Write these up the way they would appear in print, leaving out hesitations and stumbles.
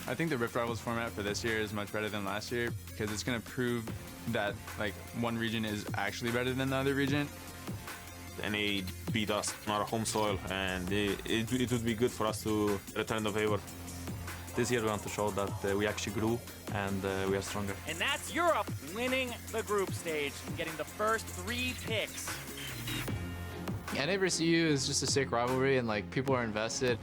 I think the Rift Rivals format for this year is much better than last year because it's going to prove that like one region is actually better than the other region. NA beat us on our home soil, and it would be good for us to return the favor. This year we want to show that we actually grew and we are stronger. And that's Europe winning the group stage and getting the first 3 picks. NA versus EU is just a sick rivalry, and like people are invested.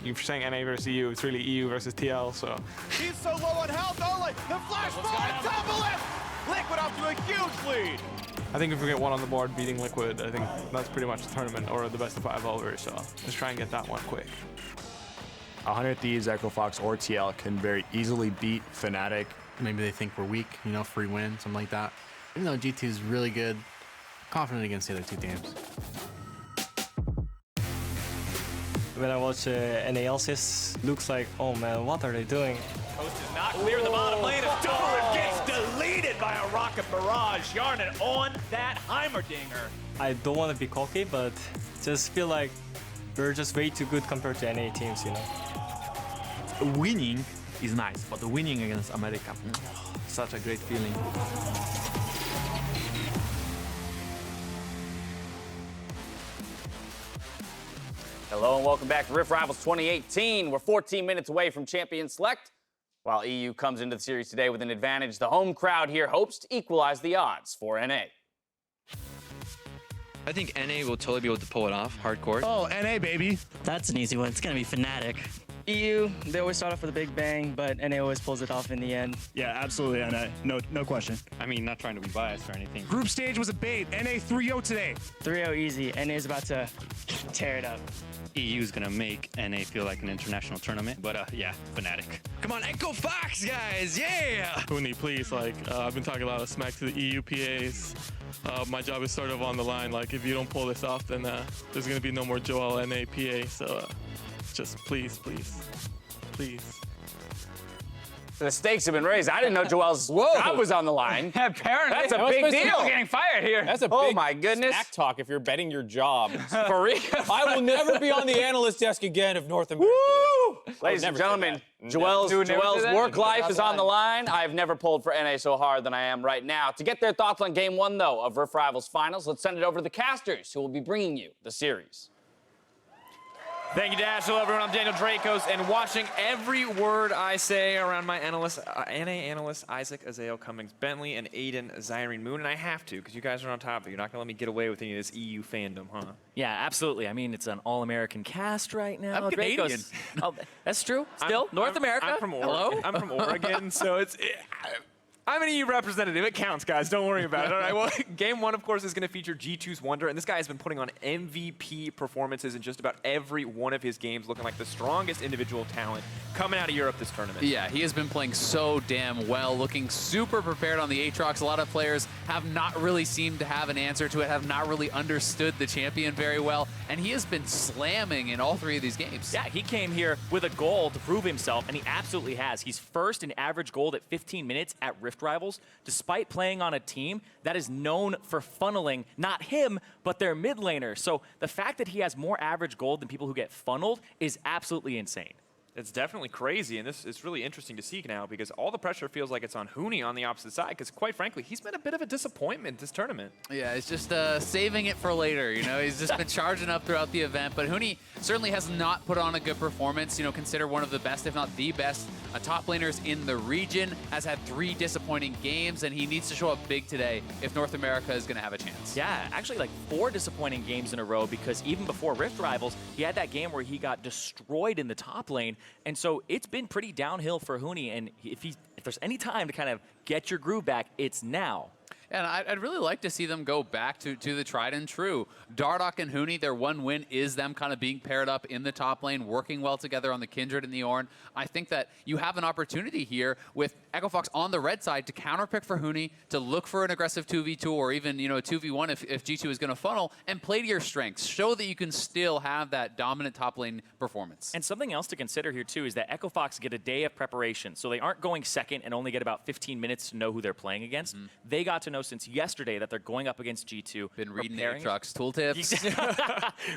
You're saying NA versus EU, it's really EU versus TL, so. He's so low on health, only the flash forward double it! Liquid off to a huge lead! I think if we get one on the board beating Liquid, I think that's pretty much the tournament or the best of 5 over, so let's try and get that one quick. 100 Thieves, Echo Fox, or TL can very easily beat Fnatic. Maybe they think we're weak, you know, free win, something like that. Even though G2 is really good, confident against the other 2 teams. When I watch NALCS, looks like, oh man, what are they doing? Coast is not clear the bottom lane. A Doran gets deleted by a rocket barrage. Hjarnan on that Heimerdinger. I don't want to be cocky, but just feel like we're just way too good compared to NA teams, you know. Winning is nice, but the winning against America, such a great feeling. Hello and welcome back to Rift Rivals 2018. We're 14 minutes away from Champion Select. While EU comes into the series today with an advantage, the home crowd here hopes to equalize the odds for NA. I think NA will totally be able to pull it off, hardcore. Oh, NA, baby. That's an easy one. It's going to be Fnatic. EU, they always start off with a big bang, but NA always pulls it off in the end. Yeah, absolutely, NA. No question. I mean, not trying to be biased or anything. Group stage was a bait. NA 3-0 today. 3-0 easy. NA is about to tear it up. EU is gonna make NA feel like an international tournament, but yeah, Fnatic. Come on, Echo Fox, guys, yeah! Huni, please, like, I've been talking a lot of smack to the EU PAs. My job is sort of on the line. Like, if you don't pull this off, then there's gonna be no more Joel NA PA, so just please, please, please. The stakes have been raised. I didn't know Joel's job was on the line. Apparently. That's a big deal. People getting fired here. That's a big oh my goodness. smack talk if you're betting your job. For real. I will never be on the analyst desk again if North America. Woo! Ladies and gentlemen, Joel's work life is on the line. I've never pulled for NA so hard than I am right now. To get their thoughts on Game 1, though, of Rift Rivals Finals, let's send it over to the casters, who will be bringing you the series. Thank you, Dash. Hello, everyone. I'm Daniel Jankos, and watching every word I say around my NA analysts, Isaac, Azeo, Cummings, Bentley, and Aiden, Zyrene Moon, and I have to, because you guys are on top of it. You're not going to let me get away with any of this EU fandom, huh? Yeah, absolutely. I mean, it's an all-American cast right now. I'm Canadian. Oh, that's true. Still, North America. I'm from Hello? I'm from Oregon, so I'm an EU representative. It counts, guys. Don't worry about it. All right. Well, Game 1, of course, is going to feature G2's Wunder, and this guy has been putting on MVP performances in just about every one of his games, looking like the strongest individual talent coming out of Europe this tournament. Yeah, he has been playing so damn well, looking super prepared on the Aatrox. A lot of players have not really seemed to have an answer to it, have not really understood the champion very well, and he has been slamming in all 3 of these games. Yeah, he came here with a goal to prove himself, and he absolutely has. He's first in average gold at 15 minutes at Rift Rivals, despite playing on a team that is known for funneling not him, but their mid laner. So the fact that he has more average gold than people who get funneled is absolutely insane. It's definitely crazy, and this is really interesting to see now because all the pressure feels like it's on Huni on the opposite side because, quite frankly, he's been a bit of a disappointment this tournament. Yeah, he's just saving it for later, you know? He's just been charging up throughout the event, but Huni certainly has not put on a good performance, you know, considered one of the best, if not the best, top laners in the region, has had 3 disappointing games, and he needs to show up big today if North America is going to have a chance. Yeah, actually like 4 disappointing games in a row because even before Rift Rivals, he had that game where he got destroyed in the top lane. And so it's been pretty downhill for Huni, and if there's any time to kind of get your groove back, it's now. And I'd really like to see them go back to the tried and true. Dardoch and Huni, their one win is them kind of being paired up in the top lane, working well together on the Kindred and the Ornn. I think that you have an opportunity here with Echo Fox on the red side to counterpick for Huni, to look for an aggressive 2v2 or even, you know, a 2v1 if G2 is going to funnel, and play to your strengths. Show that you can still have that dominant top lane performance. And something else to consider here, too, is that Echo Fox get a day of preparation. So they aren't going second and only get about 15 minutes to know who they're playing against. They got to know know since yesterday that they're going up against G2. Been reading the trucks, tooltips.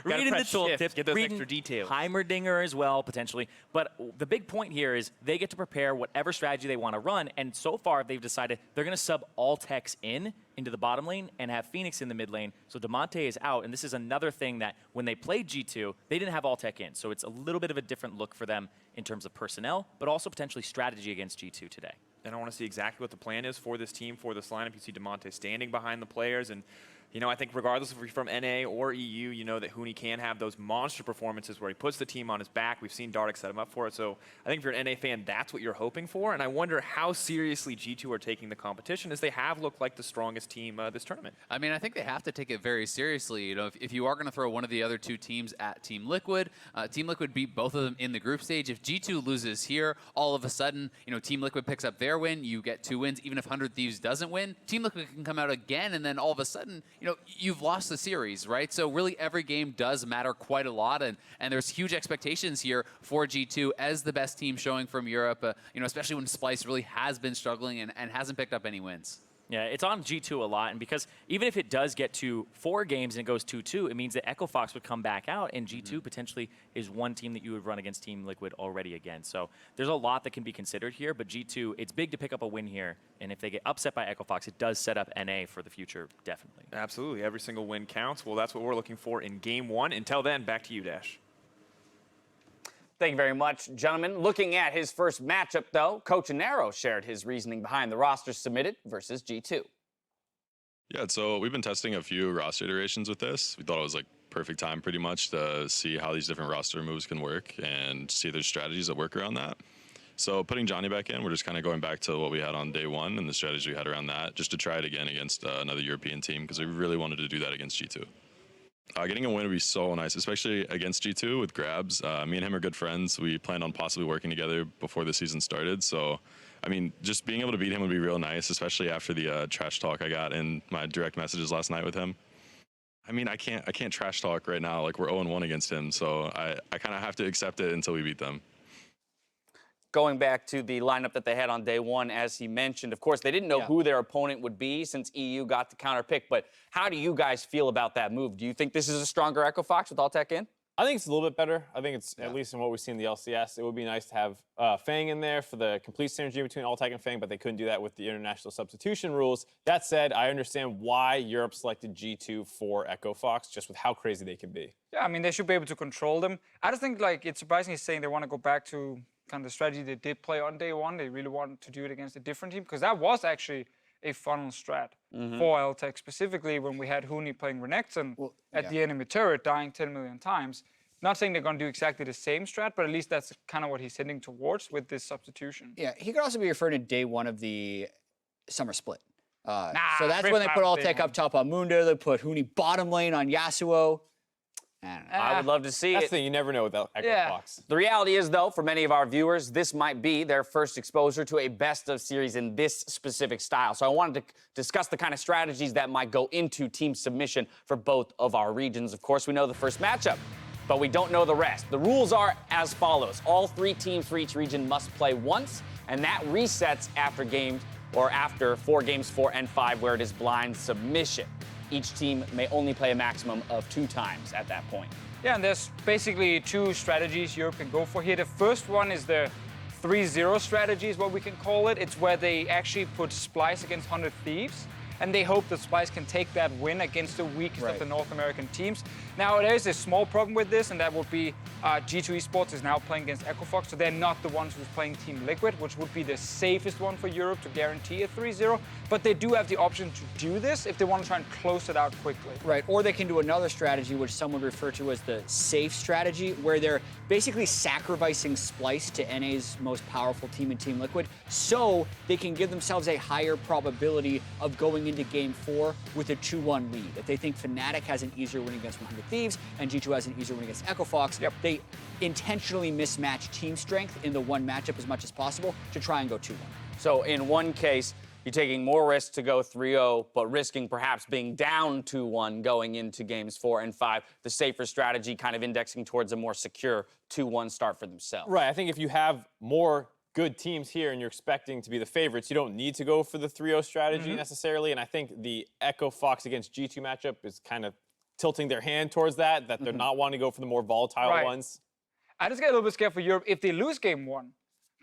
Reading the tooltips, get those reading extra details. Heimerdinger as well, potentially. But the big point here is they get to prepare whatever strategy they want to run, and so far they've decided they're going to sub Altec into the bottom lane and have Fenix in the mid lane. So Damonte is out, and this is another thing that when they played G2, they didn't have Altec in. So it's a little bit of a different look for them in terms of personnel, but also potentially strategy against G2 today. And I want to see exactly what the plan is for this team, for this lineup. You see Damonte standing behind the players, and you know, I think regardless if you're from NA or EU, you know that Huni can have those monster performances where he puts the team on his back. We've seen Dardoch set him up for it. So I think if you're an NA fan, that's what you're hoping for. And I wonder how seriously G2 are taking the competition, as they have looked like the strongest team this tournament. I mean, I think they have to take it very seriously. You know, if you are going to throw one of the other two teams at Team Liquid beat both of them in the group stage. If G2 loses here, all of a sudden, you know, Team Liquid picks up their win. You get 2 wins. Even if 100 Thieves doesn't win, Team Liquid can come out again, and then all of a sudden, you know, you've lost the series, right? So really every game does matter quite a lot, and there's huge expectations here for G2 as the best team showing from Europe, you know, especially when Splyce really has been struggling and hasn't picked up any wins. Yeah, it's on G2 a lot, and because even if it does get to 4 games and it goes 2-2, it means that Echo Fox would come back out, and G2 potentially is one team that you would run against Team Liquid already again. So there's a lot that can be considered here, but G2, it's big to pick up a win here, and if they get upset by Echo Fox, it does set up NA for the future, definitely. Absolutely, every single win counts. Well, that's what we're looking for in Game 1. Until then, back to you, Dash. Thank you very much, gentlemen. Looking at his first matchup, though, Coach Anero shared his reasoning behind the roster submitted versus G2. Yeah, so we've been testing a few roster iterations with this. We thought it was like perfect time pretty much to see how these different roster moves can work and see if there's strategies that work around that. So putting Johnny back in, we're just kind of going back to what we had on day 1 and the strategy we had around that, just to try it again against another European team, because we really wanted to do that against G2. Getting a win would be so nice, especially against G2 with Grabs. Me and him are good friends. We planned on possibly working together before the season started. So, I mean, just being able to beat him would be real nice, especially after the trash talk I got in my direct messages last night with him. I mean, I can't trash talk right now. Like, we're 0-1 against him, so I kind of have to accept it until we beat them. Going back to the lineup that they had on day 1, as he mentioned, of course, they didn't know who their opponent would be since EU got the counter pick. But how do you guys feel about that move? Do you think this is a stronger Echo Fox with Altec in? I think it's a little bit better. I think it's, at least in what we've seen in the LCS, it would be nice to have Fang in there for the complete synergy between Altec and Fang, but they couldn't do that with the international substitution rules. That said, I understand why Europe selected G2 for Echo Fox, just with how crazy they can be. Yeah, I mean, they should be able to control them. I just think, like, it's surprising he's saying they want to go back to kind of the strategy they did play on day 1. They really wanted to do it against a different team, because that was actually a funnel strat for Altec, specifically when we had Huni playing Renekton at the enemy turret, dying 10 million times. Not saying they're going to do exactly the same strat, but at least that's kind of what he's heading towards with this substitution. Yeah, he could also be referring to day 1 of the summer split. So that's when they put Altec up top on Wunder, they put Huni bottom lane on Yasuo. I would love to see That's it. the thing, you never know with Echo Fox. The reality is, though, for many of our viewers, this might be their first exposure to a best of series in this specific style. So I wanted to discuss the kind of strategies that might go into team submission for both of our regions. Of course, we know the first matchup, but we don't know the rest. The rules are as follows. All 3 teams for each region must play once, and that resets after games or after 4 games 4 and 5, where it is blind submission. Each team may only play a maximum of 2 times at that point. Yeah, and there's basically 2 strategies Europe can go for here. The first one is the 3-0 strategy, is what we can call it. It's where they actually put Splyce against 100 Thieves, and they hope that Splyce can take that win against the weakest of the North American teams. Now, there is a small problem with this, and that would be G2 Esports is now playing against Echo Fox, so they're not the ones who's playing Team Liquid, which would be the safest one for Europe to guarantee a 3-0. But they do have the option to do this if they want to try and close it out quickly. Right, or they can do another strategy, which some would refer to as the safe strategy, where they're basically sacrificing Splyce to NA's most powerful team in Team Liquid, so they can give themselves a higher probability of going into Game 4 with a 2-1 lead. If they think Fnatic has an easier win against 100 Thieves and G2 has an easier win against Echo Fox, they intentionally mismatch team strength in the one matchup as much as possible to try and go 2-1. So in one case, you're taking more risk to go 3-0, but risking perhaps being down 2-1 going into games 4 and 5. The safer strategy kind of indexing towards a more secure 2-1 start for themselves. Right, I think if you have more good teams here and you're expecting to be the favorites, you don't need to go for the 3-0 strategy necessarily. And I think the Echo Fox against G2 matchup is kind of tilting their hand towards that they're not wanting to go for the more volatile ones. I just get a little bit scared for Europe if they lose game 1.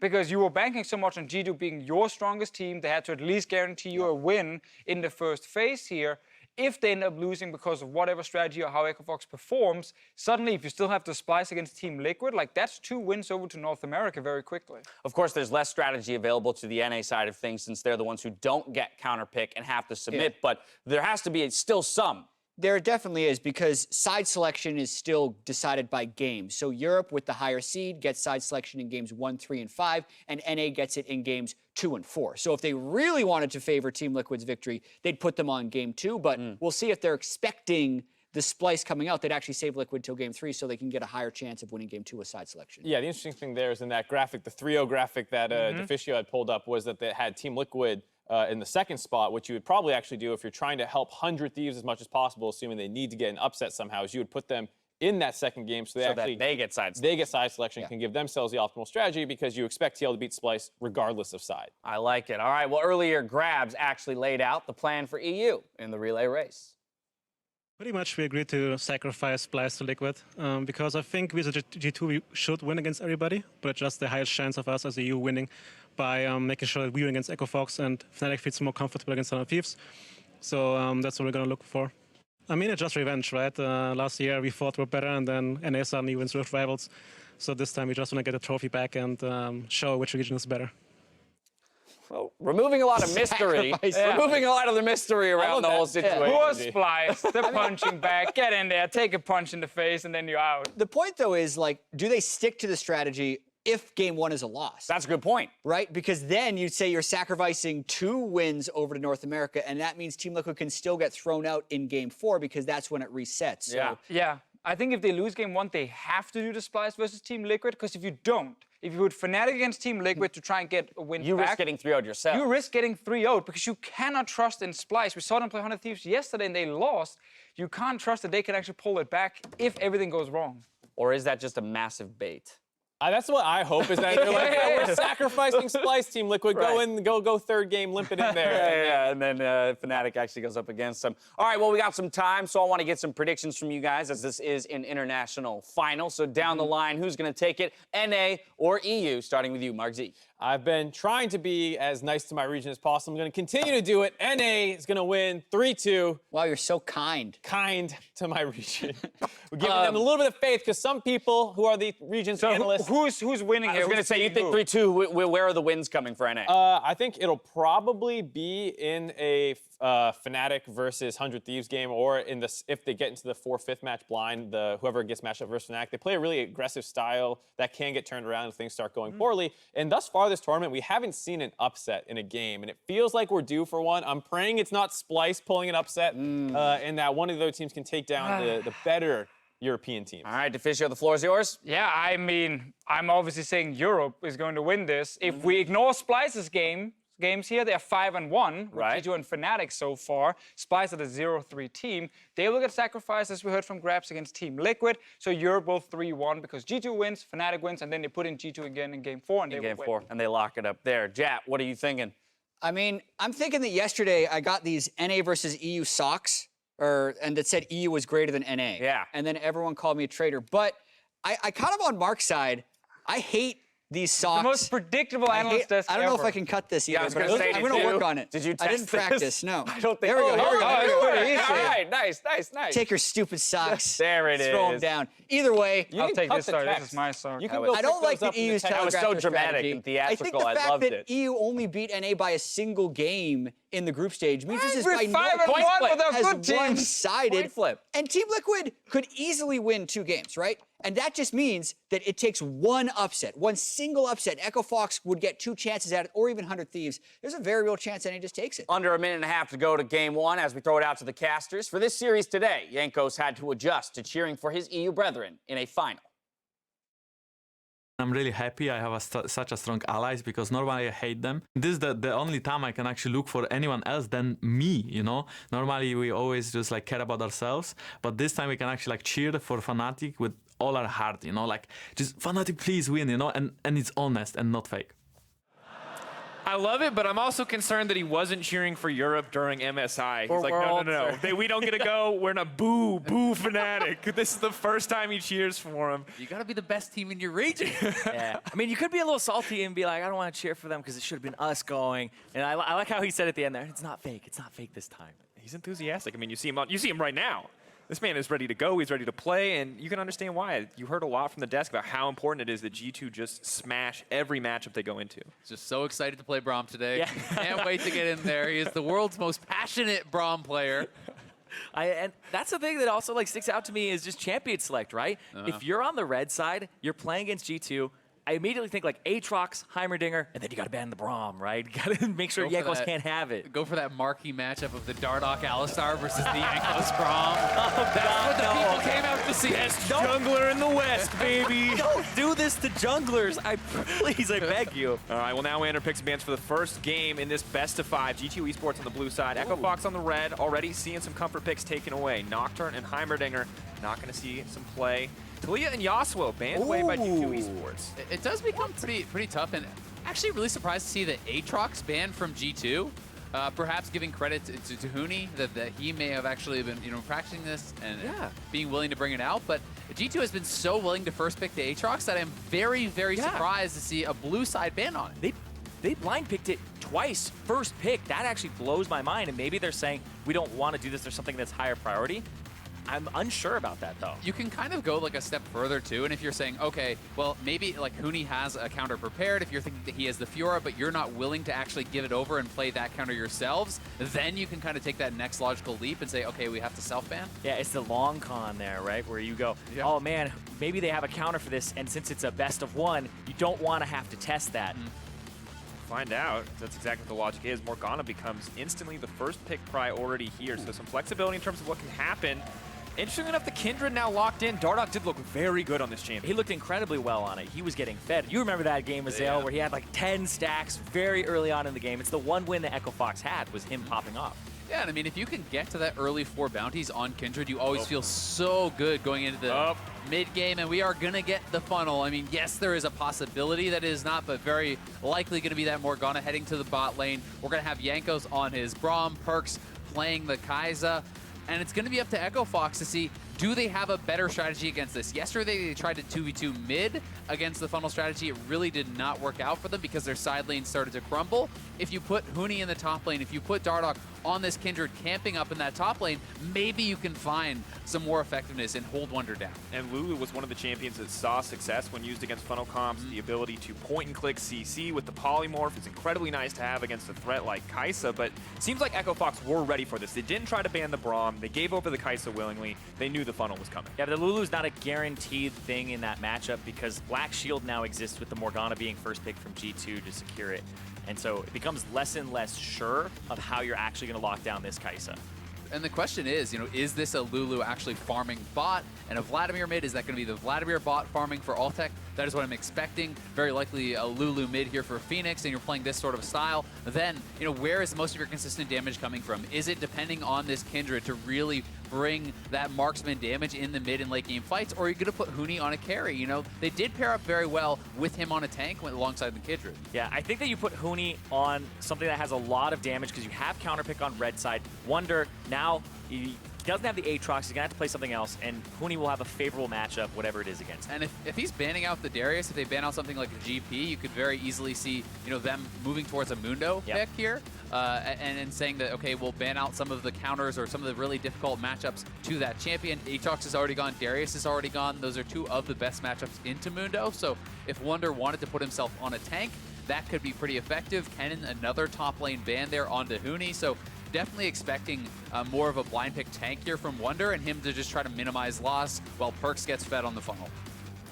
Because you were banking so much on G2 being your strongest team, they had to at least guarantee you a win in the first phase here. If they end up losing because of whatever strategy or how Echo Fox performs, suddenly if you still have to splice against Team Liquid, like that's 2 wins over to North America very quickly. Of course, there's less strategy available to the NA side of things since they're the ones who don't get counterpick and have to submit, but there has to be still some. There definitely is, because side selection is still decided by games. So Europe, with the higher seed, gets side selection in games 1, 3, and 5, and NA gets it in games 2 and 4. So if they really wanted to favor Team Liquid's victory, they'd put them on game 2, but we'll see if they're expecting the splice coming out, they'd actually save Liquid till game 3 so they can get a higher chance of winning game 2 with side selection. Yeah, the interesting thing there is in that graphic, the 3-0 graphic that Deficio had pulled up was that they had Team Liquid in the second spot. What you would probably actually do if you're trying to help 100 Thieves as much as possible, assuming they need to get an upset somehow, is you would put them in that second game so they get side selection. They get side selection, can give themselves the optimal strategy because you expect TL to beat Splice regardless of side. I like it. All right, well, earlier Grabs actually laid out the plan for EU in the relay race. Pretty much we agreed to sacrifice Splice to Liquid because I think with the G2 we should win against everybody, but just the highest chance of us as EU winning by making sure that we win against Echo Fox and Fnatic feels more comfortable against other Thieves. So that's what we're going to look for. I mean, it's just revenge, right? Last year we thought we're better and then NA suddenly wins Rift Rivals. So this time we just want to get a trophy back and show which region is better. Well, removing a lot of mystery. Removing a lot of the mystery around the whole situation. Poor Splice, the punching back, get in there, take a punch in the face, and then you're out. The point, though, is, like, do they stick to the strategy if game 1 is a loss? That's a good point. Right? Because then you'd say you're sacrificing 2 wins over to North America, and that means Team Liquid can still get thrown out in game 4 because that's when it resets. So. Yeah. I think if they lose game 1, they have to do the Splice versus Team Liquid, because if you don't, if you put Fnatic against Team Liquid to try and get a win back, you risk getting 3-0'd yourself. You risk getting 3-0'd because you cannot trust in Splice. We saw them play 100 Thieves yesterday and they lost. You can't trust that they can actually pull it back if everything goes wrong. Or is that just a massive bait? That's what I hope, is that they're like, we're sacrificing Splice, Team Liquid. Go third game, limp it in there. And then Fnatic actually goes up against them. All right, well, we got some time, so I want to get some predictions from you guys, as this is an international final. So down the line, who's going to take it, NA or EU? Starting with you, Mark Z. I've been trying to be as nice to my region as possible. I'm going to continue to do it. NA is going to win 3-2. Wow, you're so kind. Kind to my region. We're giving them a little bit of faith, because some people who are the region's analysts... Who's winning here? I was going to say, you think 3-2, where are the wins coming for NA? I think it'll probably be in a Fnatic versus 100 Thieves game, or in this, if they get into the 4-5 match blind, whoever gets matched up versus Fnatic. They play a really aggressive style that can get turned around if things start going poorly. And thus far this tournament, we haven't seen an upset in a game, and it feels like we're due for one. I'm praying it's not Splice pulling an upset, and that one of the other teams can take down the better European teams. All right, Deficio, the floor is yours. Yeah, I mean, I'm obviously saying Europe is going to win this. If we ignore Splice's games here, they're 5-1, with G2 and Fnatic so far. Splice are the 0-3 team. They will get sacrificed, as we heard from Grabs, against Team Liquid. So Europe will 3-1 because G2 wins, Fnatic wins, and then they put in G2 again in game 4, and they game will 4, win. and they lock it up there. Jat, what are you thinking? I mean, I'm thinking that yesterday I got these NA versus EU socks, and that said EU was greater than NA. Yeah. And then everyone called me a traitor. But I kind of on Mark's side. I hate these socks. The most predictable analyst desk I don't know ever. if I can cut this either. Yeah, I was going to say, I'm going to work on it. Did you test I didn't practice, no. I don't think. There we go, here we go. Pretty easy. All right, nice. Take your stupid socks. There it is. Throw them down. Either way, I'll take this. Sorry, this is my sock. I don't like that EU's That was so dramatic and theatrical. I think the fact loved that it. EU only beat NA by a single game in the group stage means this is We're by 5-1 no with our as good teams. one-sided. Point flip. And Team Liquid could easily win 2 games, right? And that just means that it takes one upset, one single upset. Echo Fox would get 2 chances at it, or even 100 Thieves. There's a very real chance NA just takes it. Under a minute and a half to go to game 1 as we throw it out to the casters. For this series today, Jankos had to adjust to cheering for his EU brethren in a final. I'm really happy I have such a strong allies, because normally I hate them. This is the only time I can actually look for anyone else than me, you know? Normally we always just like care about ourselves, but this time we can actually like cheer for Fnatic with all our heart, you know? Like, just Fnatic, please win, you know? And it's honest and not fake. I love it, but I'm also concerned that he wasn't cheering for Europe during MSI. He's like, no. We don't get to go. We're not boo Fnatic. This is the first time he cheers for him. You got to be the best team in your region. Yeah. I mean, you could be a little salty and be like, I don't want to cheer for them because it should have been us going. And I like how he said at the end there, it's not fake. It's not fake this time. He's enthusiastic. I mean, you see him right now. This man is ready to go. He's ready to play, and you can understand why. You heard a lot from the desk about how important it is that G2 just smash every matchup they go into. Just so excited to play Braum today. Yeah. Can't wait to get in there. He is the world's most passionate Braum player. And that's the thing that also like sticks out to me is just champion select, right? If you're on the red side, you're playing against G2, I immediately think like Aatrox, Heimerdinger, and then you got to ban the Braum, right? You got to make sure Jankos can't have it. Go for that marquee matchup of the Dardoch Alistar versus the Jankos Braum. That's what the people came out to see. Best jungler in the West, baby. Don't do this to junglers. Please, I beg you. All right, well, now we enter picks and bans for the first game in this best of 5. G2 Esports on the blue side. Echo Fox on the red. Already seeing some comfort picks taken away. Nocturne and Heimerdinger not going to see some play. Talia and Yasuo banned away by G2 Esports. It does become pretty tough, and actually really surprised to see that Aatrox banned from G2. Perhaps giving credit to Huni that he may have actually been practicing this and being willing to bring it out. But G2 has been so willing to first pick the Aatrox that I'm very surprised to see a blue side ban on it. They blind picked it twice, first pick. That actually blows my mind. And maybe they're saying, we don't want to do this. There's something that's higher priority. I'm unsure about that, though. You can kind of go like a step further, too. And if you're saying, okay, well, maybe like Huni has a counter prepared, if you're thinking that he has the Fiora, but you're not willing to actually give it over and play that counter yourselves, then you can kind of take that next logical leap and say, okay, we have to self-ban. Yeah, it's the long con there, right? Where you go, oh, man, maybe they have a counter for this, and since it's a best of one, you don't want to have to test that. Find out. That's exactly what the logic is. Morgana becomes instantly the first pick priority here, so some flexibility in terms of what can happen. Interestingly enough, the Kindred now locked in. Dardoch did look very good on this champion. He looked incredibly well on it. He was getting fed. You remember that game, Azale, where he had like 10 stacks very early on in the game. It's the one win that Echo Fox had, was him popping off. Yeah, and I mean, if you can get to that early 4 bounties on Kindred, you always feel so good going into the mid-game, and we are going to get the funnel. I mean, yes, there is a possibility that it is not, but very likely going to be that Morgana heading to the bot lane. We're going to have Jankos on his Braum, Perkz playing the Kai'Sa. And it's going to be up to Echo Fox to see, do they have a better strategy against this? Yesterday, they tried to 2v2 mid against the funnel strategy. It really did not work out for them because their side lane started to crumble. If you put Huni in the top lane, if you put Dardoch on this Kindred camping up in that top lane, maybe you can find some more effectiveness and hold Wunder down. And Lulu was one of the champions that saw success when used against funnel comps. The ability to point and click CC with the polymorph is incredibly nice to have against a threat like Kai'Sa, but it seems like Echo Fox were ready for this. They didn't try to ban the Braum. They gave over the Kai'Sa willingly. They knew the funnel was coming. Yeah, but the Lulu's not a guaranteed thing in that matchup because Black Shield now exists with the Morgana being first pick from G2 to secure it. And so it becomes less and less sure of how you're actually going to lock down this Kai'Sa. And the question is, is this a Lulu actually farming bot and a Vladimir mid? Is that going to be the Vladimir bot farming for Altec? That is what I'm expecting. Very likely a Lulu mid here for Fenix, and you're playing this sort of style. Then, where is most of your consistent damage coming from? Is it depending on this Kindred to really bring that marksman damage in the mid and late game fights, or are you going to put Huni on a carry? They did pair up very well with him on a tank alongside the Kindred. Yeah, I think that you put Huni on something that has a lot of damage because you have counterpick on red side. Wunder, now he doesn't have the Aatrox, he's going to have to play something else, and Huni will have a favorable matchup, whatever it is against. And if he's banning out the Darius, if they ban out something like a GP, you could very easily see, them moving towards a Mundo pick here, and saying that, okay, we'll ban out some of the counters or some of the really difficult matchups to that champion. Aatrox is already gone, Darius is already gone. Those are 2 of the best matchups into Mundo, so if Wunder wanted to put himself on a tank, that could be pretty effective. Kennen, another top lane ban there onto Huni, so definitely expecting more of a blind pick tank here from Wunder and him to just try to minimize loss while Perkz gets fed on the funnel.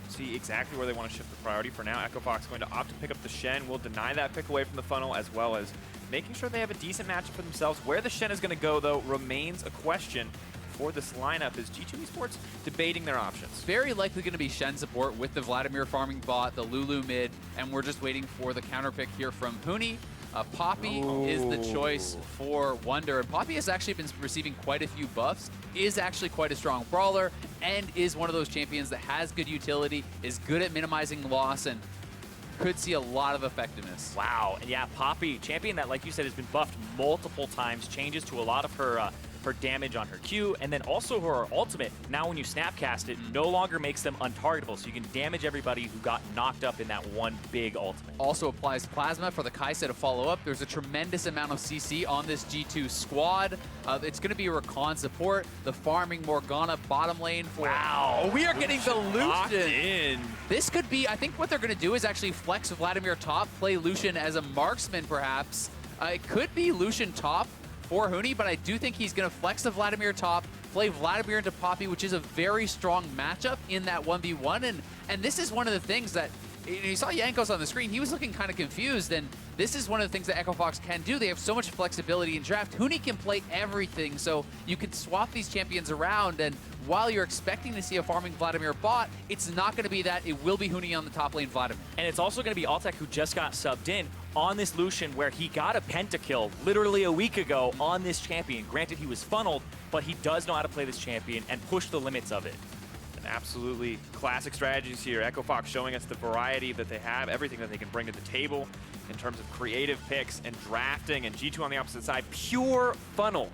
See exactly where they want to shift the priority for now. Echo Fox going to opt to pick up the Shen. Will deny that pick away from the funnel, as well as making sure they have a decent matchup for themselves. Where the Shen is going to go, though, remains a question for this lineup. Is G2 Esports debating their options? Very likely going to be Shen support with the Vladimir farming bot, the Lulu mid, and we're just waiting for the counter pick here from Huni. Poppy is the choice for Wunder, and Poppy has actually been receiving quite a few buffs, is actually quite a strong brawler, and is one of those champions that has good utility, is good at minimizing loss, and could see a lot of effectiveness. Wow, and yeah, Poppy, champion that, like you said, has been buffed multiple times, changes to a lot of her her damage on her Q, and then also her ultimate. Now when you snapcast it, no longer makes them untargetable, so you can damage everybody who got knocked up in that one big ultimate. Also applies Plasma for the Kai'Sa to follow up. There's a tremendous amount of CC on this G2 squad. It's going to be Rakan support, the farming Morgana bottom lane for... Wow. We are getting the Lucian. In. This could be, I think what they're going to do is actually flex Vladimir top, play Lucian as a marksman perhaps. It could be Lucian top for Huni, but I do think he's going to flex the Vladimir top, play Vladimir into Poppy, which is a very strong matchup in that 1v1. And this is one of the things that, you saw Jankos on the screen, he was looking kind of confused, and this is one of the things that EchoFox can do. They have so much flexibility in draft. Huni can play everything, so you can swap these champions around, and while you're expecting to see a farming Vladimir bot, it's not going to be that. It will be Huni on the top lane Vladimir. And it's also going to be Altec, who just got subbed in on this Lucian, where he got a pentakill literally a week ago on this champion. Granted, he was funneled, but he does know how to play this champion and push the limits of it. Absolutely classic strategies here. EchoFox showing us the variety that they have, everything that they can bring to the table in terms of creative picks and drafting, and G2 on the opposite side, pure funnel.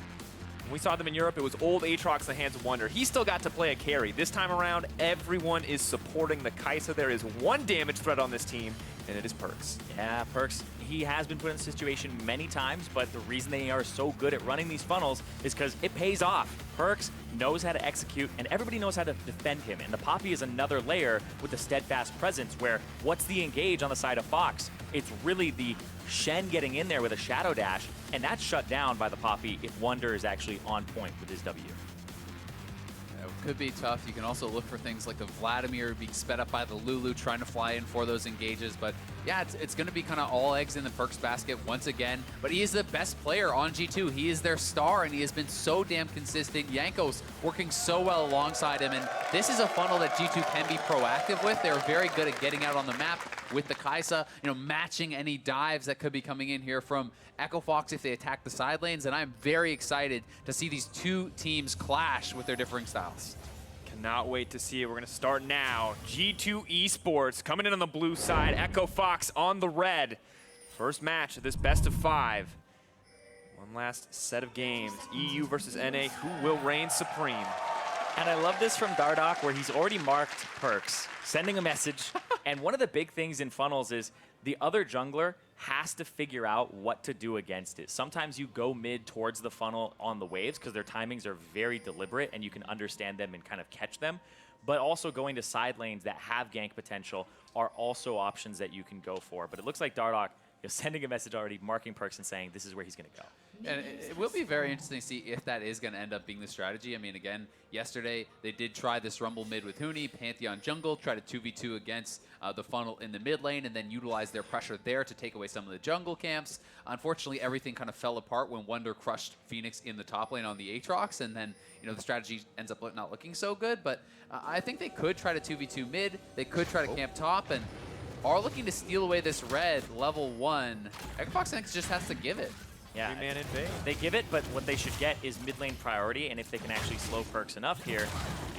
When we saw them in Europe, it was old Aatrox in the hands of Wunder. He still got to play a carry. This time around, everyone is supporting the Kai'Sa. There is one damage threat on this team, and it is Perkz. Yeah, Perkz, he has been put in this situation many times, but the reason they are so good at running these funnels is because it pays off. Perkz knows how to execute, and everybody knows how to defend him. And the Poppy is another layer with the steadfast presence, where what's the engage on the side of Fox? It's really the Shen getting in there with a shadow dash, and that's shut down by the Poppy if Wunder is actually on point with his W. Could be tough. You can also look for things like the Vladimir being sped up by the Lulu, trying to fly in for those engages. But yeah, it's going to be kind of all eggs in the Perkz basket once again. But he is the best player on G2. He is their star, and he has been so damn consistent. Jankos working so well alongside him. And this is a funnel that G2 can be proactive with. They're very good at getting out on the map with the Kai'Sa, matching any dives that could be coming in here from EchoFox if they attack the side lanes. And I'm very excited to see these two teams clash with their differing styles. Cannot wait to see it. We're going to start now. G2 Esports coming in on the blue side. EchoFox on the red. First match of this best of 5. One last set of games. EU versus NA. Who will reign supreme? And I love this from Dardoch, where he's already marked Perkz, sending a message. And one of the big things in funnels is the other jungler has to figure out what to do against it. Sometimes you go mid towards the funnel on the waves because their timings are very deliberate and you can understand them and kind of catch them. But also going to side lanes that have gank potential are also options that you can go for. But it looks like Dardoch is sending a message already, marking Perkz and saying this is where he's going to go. And it will be very interesting to see if that is going to end up being the strategy. I mean, again, yesterday they did try this Rumble mid with Huni, Pantheon jungle, try to 2v2 against the funnel in the mid lane, and then utilize their pressure there to take away some of the jungle camps. Unfortunately, everything kind of fell apart when Wunder crushed Fenix in the top lane on the Aatrox, and then the strategy ends up not looking so good. But I think they could try to 2v2 mid. They could try to camp top, and are looking to steal away this red level 1. EchoFox just has to give it. Yeah, they give it, but what they should get is mid lane priority, and if they can actually slow Perkz enough here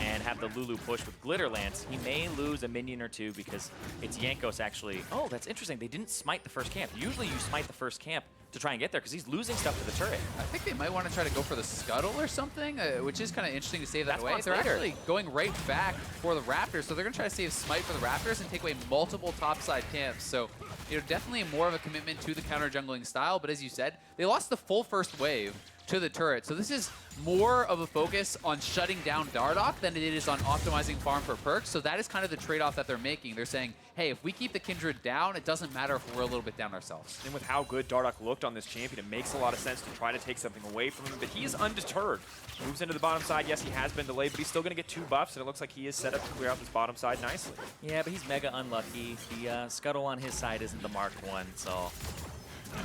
and have the Lulu push with Glitter Lance, he may lose a minion or two because it's Jankos actually. Oh, that's interesting. They didn't smite the first camp. Usually you smite the first camp to try and get there because he's losing stuff to the turret. I think they might want to try to go for the scuttle or something, which is kind of interesting to save that away. That's They're later. actually going right back for the Raptors, so they're going to try to save smite for the Raptors and take away multiple topside camps. So definitely more of a commitment to the counter jungling style, but as you said, they lost the full first wave to the turret. So this is more of a focus on shutting down Dardoch than it is on optimizing farm for Perkz. So that is kind of the trade-off that they're making. They're saying, hey, if we keep the Kindred down, it doesn't matter if we're a little bit down ourselves. And with how good Dardoch looked on this champion, it makes a lot of sense to try to take something away from him, but he is undeterred. Moves into the bottom side. Yes, he has been delayed, but he's still going to get 2 buffs, and it looks like he is set up to clear out this bottom side nicely. Yeah, but he's mega unlucky. The scuttle on his side isn't the marked one, so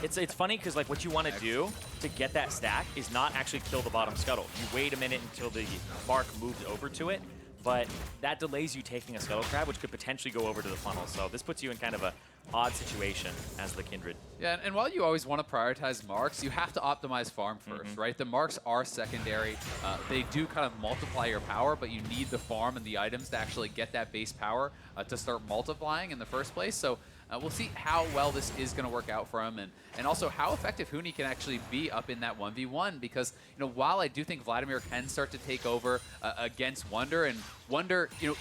it's funny because like what you want to do to get that stack is not actually kill the bottom scuttle. You wait a minute until the mark moves over to it, but that delays you taking a scuttle crab, which could potentially go over to the funnel. So this puts you in kind of a odd situation as the Kindred. Yeah, and while you always want to prioritize marks, you have to optimize farm first, right? The marks are secondary. They do kind of multiply your power, but you need the farm and the items to actually get that base power to start multiplying in the first place. So We'll see how well this is going to work out for him, and also how effective Huni can actually be up in that 1v1, because, you know, while I do think Vladimir can start to take over against Wunder, and Wunder, you know,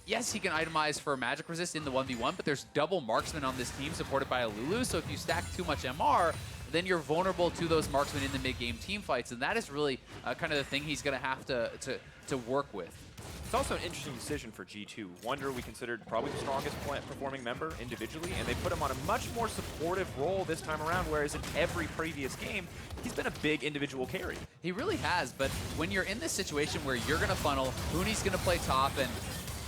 yes, he can itemize for magic resist in the 1v1, but there's double marksman on this team supported by a Lulu, so if you stack too much MR, then you're vulnerable to those marksmen in the mid-game team fights, and that is really kind of the thing he's going to have to work with. It's also an interesting decision for G2. Wunder we considered probably the strongest performing member individually, and they put him on a much more supportive role this time around, whereas in every previous game, he's been a big individual carry. He really has, but when you're in this situation where you're going to funnel, Huni's going to play top, and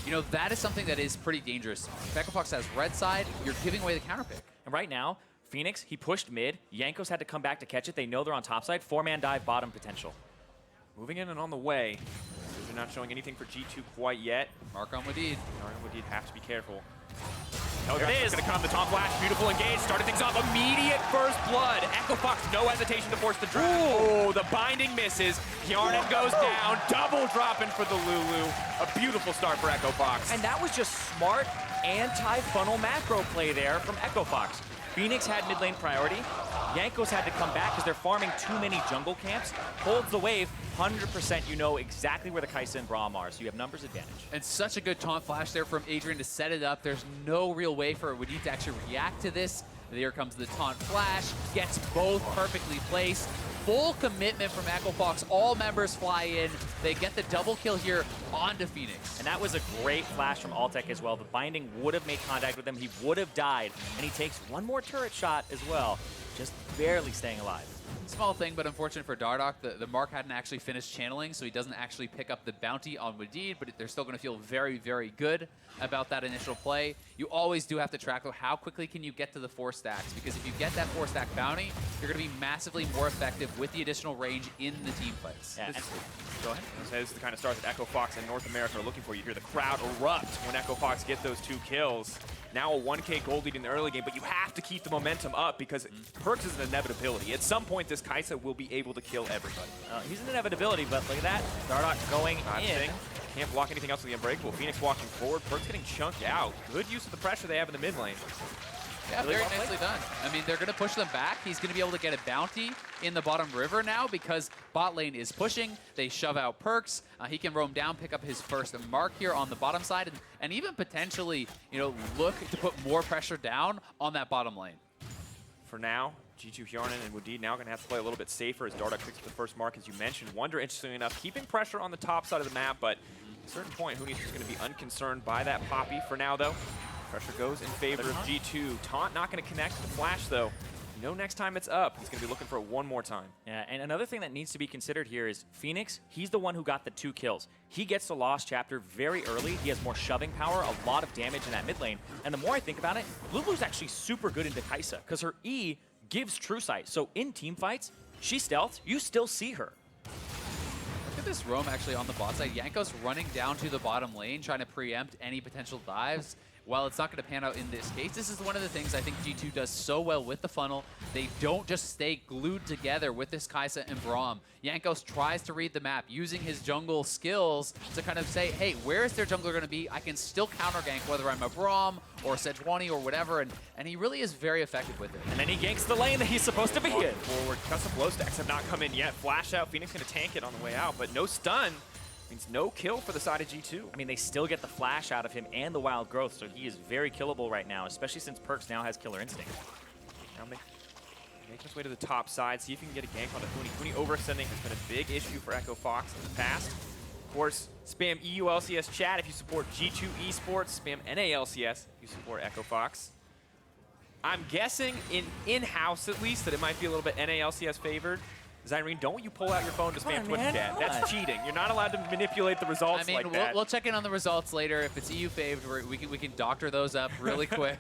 you know, that is something that is pretty dangerous. If Echo Fox has red side, you're giving away the counter pick. And right now, Fenix, he pushed mid. Jankos had to come back to catch it. They know they're on top side. 4-man dive, bottom potential. Moving in and on the way. They're not showing anything for G2 quite yet. Mark on Wadid. Mark on Wadid, have to be careful. There it is. Going to come. The top flash, beautiful engage. Started things off. Immediate first blood. Echo Fox, no hesitation to force the drag. Oh, the binding misses. Hjarnan goes down. Double dropping for the Lulu. A beautiful start for Echo Fox. And that was just smart anti-funnel macro play there from Echo Fox. Fenix had mid lane priority. Jankos had to come back because they're farming too many jungle camps. Holds the wave. 100% you know exactly where the Kai'Sa and Braum are, so you have numbers advantage. And such a good taunt flash there from Adrian to set it up. There's no real way for Wadid to actually react to this. Here comes the taunt flash. Gets both perfectly placed. Full commitment from Echo Fox. All members fly in. They get the double kill here onto Fenix. And that was a great flash from Altec as well. The binding would have made contact with him. He would have died. And he takes one more turret shot as well, just barely staying alive. Small thing, but unfortunate for Dardoch. The Mark hadn't actually finished channeling, so he doesn't actually pick up the bounty on Wadid, but they're still going to feel very, very good about that initial play. You always do have to track, though, how quickly can you get to the 4 stacks, because if you get that 4-stack bounty, you're going to be massively more effective with the additional range in the team fights. Yeah, go ahead. This is the kind of start that Echo Fox and North America are looking for. You hear the crowd erupt when Echo Fox get those 2 kills. Now a 1K gold lead in the early game, but you have to keep the momentum up because Perkz is an inevitability. At some point, this Kai'Sa will be able to kill everybody. He's an inevitability, but look at that. Dardoch going in. Can't block anything else with the Unbreakable. Fenix walking forward. Perkz getting chunked out. Good use of the pressure they have in the mid lane. Yeah, very nicely done. I mean, they're going to push them back. He's going to be able to get a bounty in the bottom river now because bot lane is pushing. They shove out Perkz. He can roam down, pick up his first mark here on the bottom side, and even potentially, you know, look to put more pressure down on that bottom lane. For now, G2 Hjarnan and Wadid now going to have to play a little bit safer as Dardoch picks up the first mark, as you mentioned. Wunder, interestingly enough, keeping pressure on the top side of the map, but at a certain point, Huni's just going to be unconcerned by that Poppy for now, though. Pressure goes in favor of G2. Taunt not going to connect to the flash, though. You know next time it's up, he's going to be looking for it one more time. Yeah, and another thing that needs to be considered here is Fenix, he's the one who got the 2 kills. He gets the Lost Chapter very early. He has more shoving power, a lot of damage in that mid lane. And the more I think about it, Lulu's actually super good into Kai'Sa because her E gives true sight. So in team fights, she's stealth, you still see her. Look at this roam actually on the bot side. Jankos running down to the bottom lane, trying to preempt any potential dives. While it's not going to pan out in this case, this is one of the things I think G2 does so well with the funnel. They don't just stay glued together with this Kai'Sa and Braum. Jankos tries to read the map using his jungle skills to kind of say, hey, where is their jungler going to be? I can still counter gank whether I'm a Braum or Sejuani or whatever, and he really is very effective with it. And then he ganks the lane that he's supposed to be in. Forward, custom blow stacks have not come in yet. Flash out, Fenix going to tank it on the way out, but no stun. Means no kill for the side of G2. I mean, they still get the flash out of him and the wild growth, so he is very killable right now, especially since Perkz now has killer instinct. Now make his way to the top side, see if he can get a gank on the Huni. Huni overextending has been a big issue for Echo Fox in the past. Of course, spam EULCS chat if you support G2 Esports, spam NALCS if you support Echo Fox. I'm guessing in-house at least that it might be a little bit NALCS favored. Zyrene, don't you pull out your phone to spam Twitch chat. That's cheating. You're not allowed to manipulate the results like that. We'll check in on the results later. If it's EU faved, we can doctor those up really quick.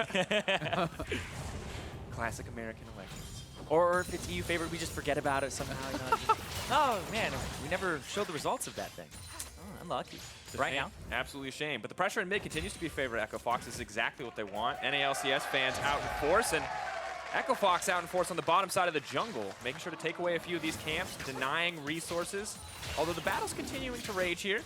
Classic American elections. Or if it's EU favored, we just forget about it somehow. You know, just, oh, man, we never showed the results of that thing. Oh, unlucky. Right now. Absolutely a shame. But the pressure in mid continues to be a favorite of Echo Fox. This is exactly what they want. NALCS fans out in force, and Echo Fox out in force on the bottom side of the jungle, making sure to take away a few of these camps, denying resources. Although the battle's continuing to rage here.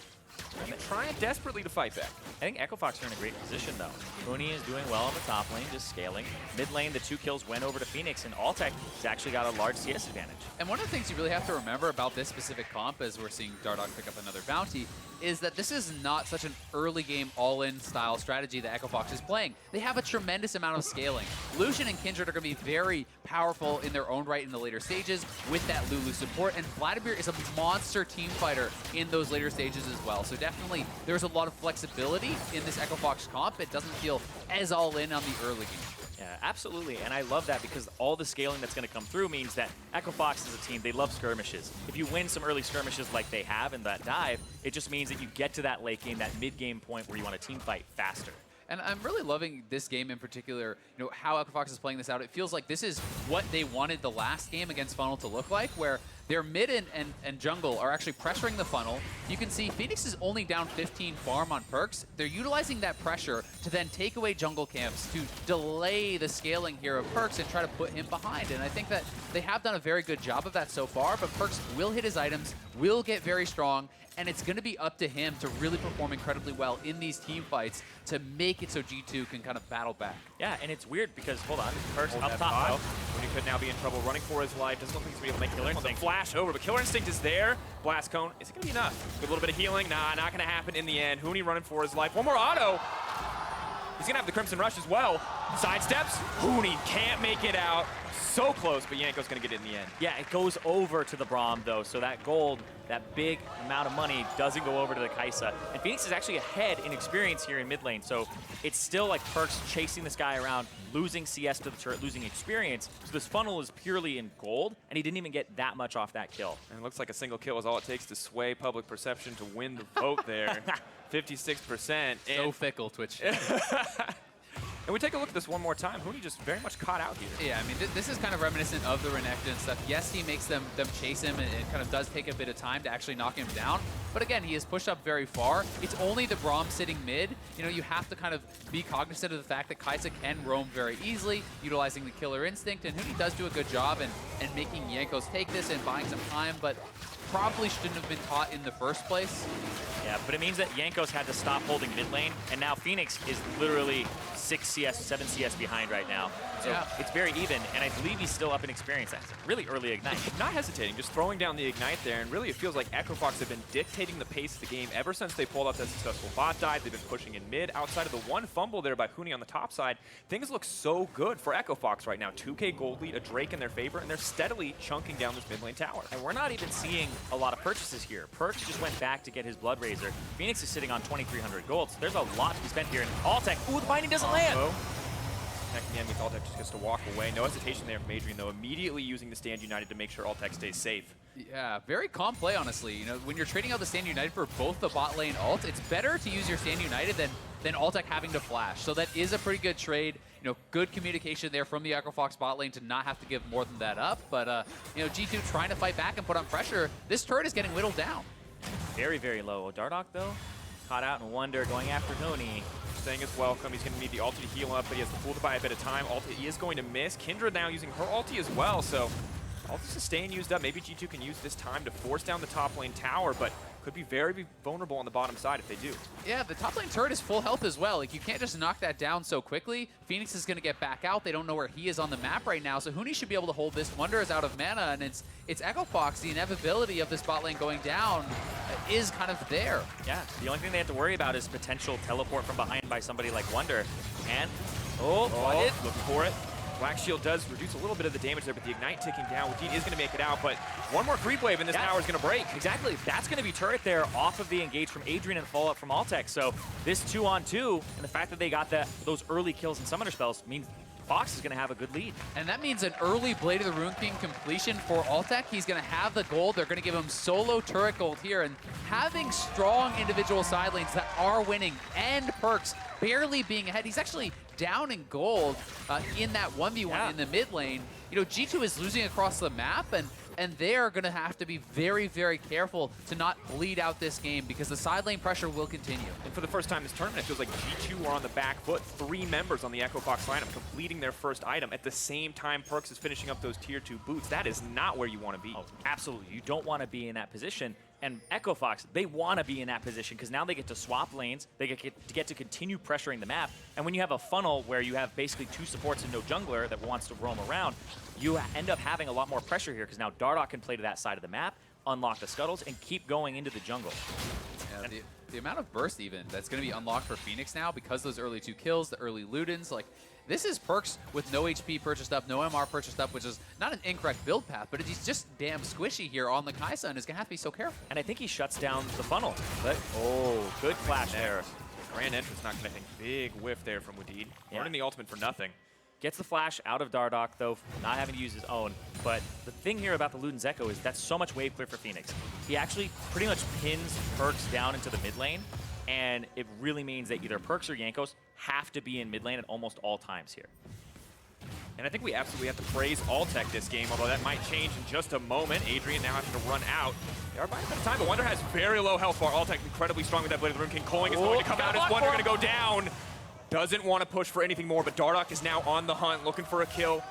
Keep trying desperately to fight back. I think Echo Fox are in a great position, though. Huni is doing well on the top lane, just scaling. Mid lane, the 2 kills went over to Fenix, and Altec has actually got a large CS advantage. And one of the things you really have to remember about this specific comp, as we're seeing Dardoch pick up another bounty, is that this is not such an early game all-in style strategy that Echo Fox is playing. They have a tremendous amount of scaling. Lucian and Kindred are going to be very powerful in their own right in the later stages with that Lulu support, and Vladimir is a monster team fighter in those later stages as well. So definitely there's a lot of flexibility in this Echo Fox comp. It doesn't feel as all-in on the early game. Yeah, absolutely, and I love that because all the scaling that's going to come through means that Echo Fox is a team, they love skirmishes. If you win some early skirmishes like they have in that dive, it just means that you get to that late game, that mid-game point where you want to team fight faster. And I'm really loving this game in particular, you know, how Echo Fox is playing this out. It feels like this is what they wanted the last game against Funnel to look like, where their mid and jungle are actually pressuring the Funnel. You can see Phoenix is only down 15 farm on Perkz. They're utilizing that pressure to then take away jungle camps, to delay the scaling here of Perkz and try to put him behind. And I think that they have done a very good job of that so far, but Perkz will hit his items, will get very strong, and it's going to be up to him to really perform incredibly well in these team fights to make it so G2 can kind of battle back. Yeah, and it's weird because, hold on, Perkz Hold up that top bot. though. When he could now be in trouble running for his life. Doesn't look like he's going to be able to make Killer Killer Instinct. flash over, but Killer Instinct is there. Blast Cone, is it going to be enough? Good little bit of healing. Nah, not going to happen in the end. Huni running for his life. One more auto. He's going to have the Crimson Rush as well. Sidesteps. Huni can't make it out. So close, but Jankos going to get it in the end. Yeah, it goes over to the Braum, though, so that gold, that big amount of money doesn't go over to the Kai'Sa. And Phoenix is actually ahead in experience here in mid lane, so it's still like Perkz chasing this guy around, losing CS to the turret, losing experience. So this funnel is purely in gold, and he didn't even get that much off that kill. And it looks like a single kill is all it takes to sway public perception to win the vote there. 56%. So fickle, Twitch. And we take a look at this one more time. Huni just very much caught out here. Yeah, I mean, this is kind of reminiscent of the Renekton and stuff. Yes, he makes them chase him, and it kind of does take a bit of time to actually knock him down. But again, he is pushed up very far. It's only the Braum sitting mid. You know, you have to kind of be cognizant of the fact that Kai'Sa can roam very easily, utilizing the Killer Instinct, and Huni does do a good job in making Jankos take this and buying some time, but probably shouldn't have been caught in the first place. Yeah, but it means that Jankos had to stop holding mid lane, and now Phoenix is literally 6 CS, 7 CS behind right now. So yeah, it's very even, and I believe he's still up in experience. That's a really early Ignite. Not hesitating, just throwing down the Ignite there, and really it feels like Echo Fox have been dictating the pace of the game ever since they pulled out that successful bot dive. They've been pushing in mid. Outside of the one fumble there by Huni on the top side, things look so good for Echo Fox right now. 2K gold lead, a Drake in their favor, and they're steadily chunking down this mid lane tower. And we're not even seeing a lot of purchases here. Perkz just went back to get his Blood Razor. Phoenix is sitting on 2,300 gold, so there's a lot to be spent here. And Altec, ooh, the binding doesn't land! Connecting the enemy, Altec just gets to walk away. No hesitation there from Adrian, though, immediately using the Stand United to make sure Altec stays safe. Yeah, very calm play, honestly. You know, when you're trading out the Stand United for both the bot lane ult, it's better to use your Stand United than Altec having to flash. So that is a pretty good trade. You know, good communication there from the Echo Fox bot lane to not have to give more than that up. But, you know, G2 trying to fight back and put on pressure. This turret is getting whittled down. Very, very low. Dardoch, though, caught out in Wunder, going after Huni. Saying it's welcome. He's going to need the ulti to heal up, but he has the fool to buy a bit of time. Ulti is going to miss. Kindred now using her ulti as well, so ulti's just staying used up. Maybe G2 can use this time to force down the top lane tower, but could be very vulnerable on the bottom side if they do. Yeah, the top lane turret is full health as well. Like, you can't just knock that down so quickly. Phoenix is going to get back out. They don't know where he is on the map right now, so Huni should be able to hold this. Wunder is out of mana, and it's Echo Fox. The inevitability of this bot lane going down is kind of there. Yeah, the only thing they have to worry about is potential teleport from behind by somebody like Wunder. And, Wadid, looking for it. Black Shield does reduce a little bit of the damage there, but the Ignite ticking down. Wadid is going to make it out, but one more creep wave and this tower is going to break. Exactly. That's going to be turret there off of the engage from Adrian and follow-up from Altec. So this 2-on-2, and the fact that they got those early kills and summoner spells means Fox is going to have a good lead. And that means an early Blade of the Rune King completion for Altec. He's going to have the gold. They're going to give him solo turret gold here. And having strong individual side lanes that are winning and Perkz barely being ahead. He's actually down in gold in that 1v1 in the mid lane. You know, G2 is losing across the map, and they are going to have to be very, very careful to not bleed out this game because the side lane pressure will continue. And for the first time this tournament, it feels like G2 are on the back foot. 3 members on the Echo Fox lineup completing their first item. At the same time, Perkz is finishing up those tier 2 boots. That is not where you want to be. Oh, absolutely. You don't want to be in that position. And Echo Fox, they want to be in that position because now they get to swap lanes, they get to continue pressuring the map, and when you have a funnel where you have basically 2 supports and no jungler that wants to roam around, you end up having a lot more pressure here because now Dardoch can play to that side of the map, unlock the scuttles, and keep going into the jungle. Yeah, the amount of burst even that's going to be unlocked for Fenix now because those early 2 kills, the early Ludens, like this is Perkz with no HP purchased up, no MR purchased up, which is not an incorrect build path, but he's just damn squishy here on the Kai'Sa and is going to have to be so careful. And I think he shuts down the funnel. But, oh, good flash there. The Grand Entrance not connecting. Big whiff there from Wadid. Learning the ultimate for nothing. Gets the flash out of Dardoch, though, not having to use his own. But the thing here about the Luden's Echo is that's so much wave clear for Fenix. He actually pretty much pins Perkz down into the mid lane, and it really means that either Perkz or Jankos have to be in mid lane at almost all times here. And I think we absolutely have to praise Altec this game, although that might change in just a moment. Adrian now having to run out. They are buying a bit of time, but Wunder has very low health bar. Altec incredibly strong with that Blade of the Rune King. Coing is going to come out as Wunder going to go down. Doesn't want to push for anything more, but Dardoch is now on the hunt, looking for a kill.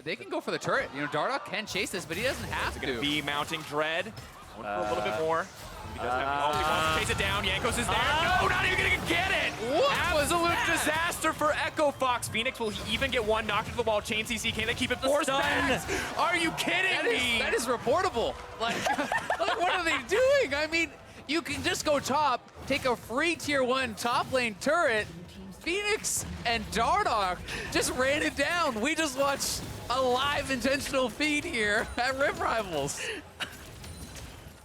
They can go for the turret. You know, Dardoch can chase this, but he doesn't have to. Going to be mounting Dread. Going for a little bit more. He does have the ult. He wants to chase it down. Jankos is there. No, not even going to get it. What? Absolute disaster for Echo Fox. Fenix, will he even get one knocked into the wall? Chain CC, can they keep it? Force bags. Are you kidding me? That is reportable. Like, what are they doing? I mean, you can just go top, take a free tier 1 top lane turret. Fenix and Dardoch just ran it down. We just watched a live intentional feed here at Rift Rivals.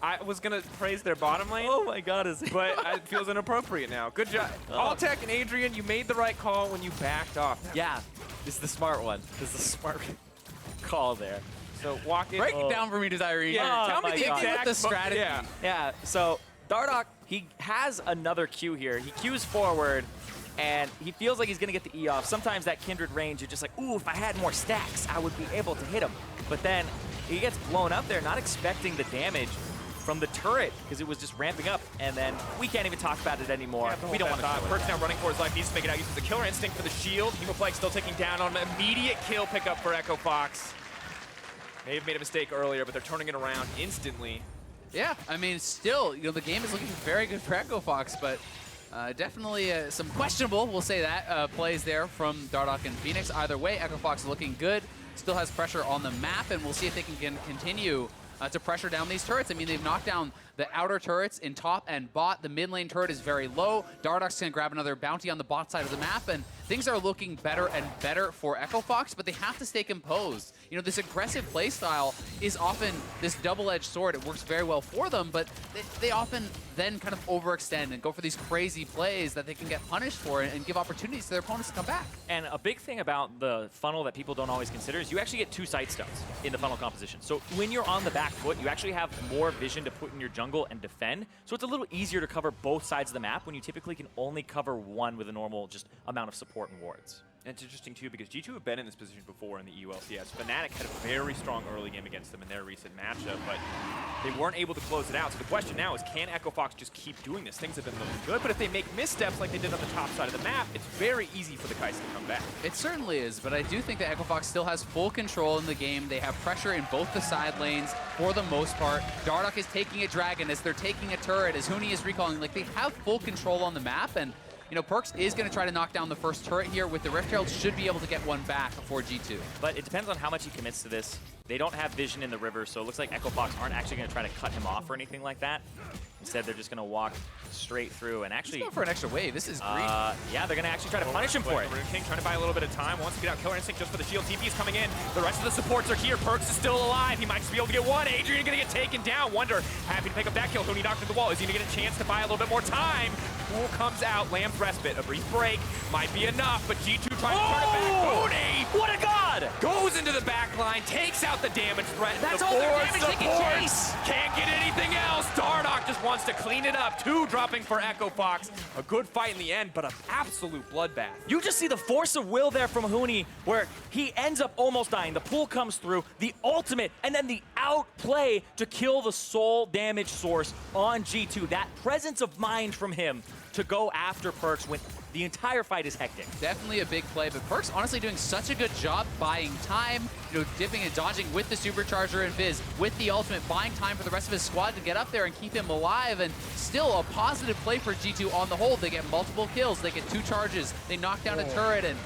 I was going to praise their bottom lane. Oh my god, but it feels inappropriate now. Good job. Altec and Adrian, you made the right call when you backed off. Yeah, this is the smart one. This is the smart call there. So walk in. Break it down for me, Desiree. Yeah, Tell me the exact strategy. Yeah, so Dardoch, he has another Q here. He Qs forward, and he feels like he's going to get the E off. Sometimes that Kindred range, you're just like, ooh, if I had more stacks, I would be able to hit him. But then he gets blown up there, not expecting the damage from the turret, because it was just ramping up, and then we can't even talk about it anymore. We don't want to. Perkz now running for his life, needs to make it out, uses the killer instinct for the shield. Hemoflag still taking down on an immediate kill pickup for Echo Fox. May have made a mistake earlier, but they're turning it around instantly. Yeah, I mean, still, you know, the game is looking very good for Echo Fox, but definitely some questionable, we'll say that, plays there from Dardoch and Fenix. Either way, Echo Fox is looking good, still has pressure on the map, and we'll see if they can continue to pressure down these turrets. I mean, they've knocked down the outer turrets in top and bot. The mid lane turret is very low. Dardoch's going to grab another bounty on the bot side of the map, and things are looking better and better for Echo Fox, but they have to stay composed. You know, this aggressive playstyle is often this double-edged sword. It works very well for them, but they often then kind of overextend and go for these crazy plays that they can get punished for and give opportunities to their opponents to come back. And a big thing about the funnel that people don't always consider is you actually get 2 sight stones in the funnel composition. So when you're on the back foot, you actually have more vision to put in your jungle and defend. So it's a little easier to cover both sides of the map when you typically can only cover one with a normal just amount of support and wards. And it's interesting, too, because G2 have been in this position before in the EULCS. Fnatic had a very strong early game against them in their recent matchup, but they weren't able to close it out. So the question now is, can Echo Fox just keep doing this? Things have been looking good, but if they make missteps like they did on the top side of the map, it's very easy for the Kai'Sa to come back. It certainly is, but I do think that Echo Fox still has full control in the game. They have pressure in both the side lanes for the most part. Dardoch is taking a dragon as they're taking a turret, as Huni is recalling. Like, they have full control on the map, and you know, Perkz is going to try to knock down the first turret here with the Rift Herald, should be able to get one back for G2. But it depends on how much he commits to this. They don't have vision in the river, so it looks like Echo Fox aren't actually going to try to cut him off or anything like that. Instead, they're just going to walk straight through and actually... He's going for an extra wave. This is greedy. Yeah, they're going to actually try to punish him for it. Rune King trying to buy a little bit of time. Wants to get out Killer Instinct just for the shield. TP is coming in. The rest of the supports are here. Perkz is still alive. He might just be able to get one. Adrian going to get taken down. Wunder happy to pick up that kill. Huni knocked into the wall. Is he going to get a chance to buy a little bit more time? Pool comes out. Lamb's Respite. A brief break. Might be enough, but G2 trying to turn it back. Huni! What a god! Goes into the back line. Takes out the damage threat. That's all their damage they can chase! Can't get anything else. Dardoch just wants to clean it up. 2 dropping for Echo Fox. A good fight in the end, but an absolute bloodbath. You just see the force of will there from Huni, where he ends up almost dying. The pool comes through, the ultimate, and then the outplay to kill the soul damage source on G2. That presence of mind from him to go after Perkz when the entire fight is hectic. Definitely a big play, but Perkz honestly doing such a good job buying time, dipping and dodging with the supercharger and Viz, with the ultimate, buying time for the rest of his squad to get up there and keep him alive, and still a positive play for G2 on the whole. They get multiple kills, they get 2 charges, they knock down a turret, and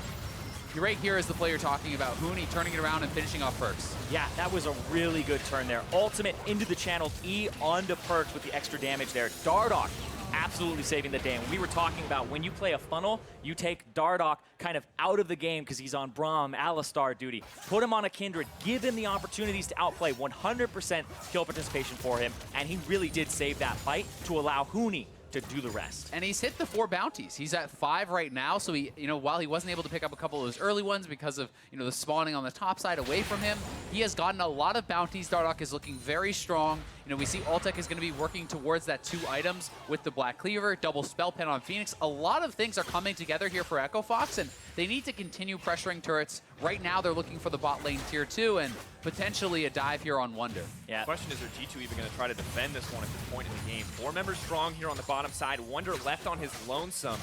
right here is the player talking about Huni turning it around and finishing off Perkz. Yeah, that was a really good turn there. Ultimate into the channel, E onto Perkz with the extra damage there. Dardoch absolutely saving the day. And we were talking about when you play a funnel, you take Dardoch kind of out of the game because he's on Braum, Alistar duty. Put him on a Kindred, give him the opportunities to outplay. 100% kill participation for him, and he really did save that fight to allow Huni to do the rest. And he's hit the 4 bounties. He's at 5 right now, so he, while he wasn't able to pick up a couple of those early ones because of, the spawning on the top side away from him, he has gotten a lot of bounties. Dardoch is looking very strong. We see Altec is going to be working towards that 2 items with the Black Cleaver, double spell pen on Fenix. A lot of things are coming together here for Echo Fox, and they need to continue pressuring turrets. Right now, they're looking for the bot lane tier 2 and potentially a dive here on Wunder. Yeah. The question is, are G2 even going to try to defend this one at this point in the game? 4 members strong here on the bottom side. Wunder left on his lonesome.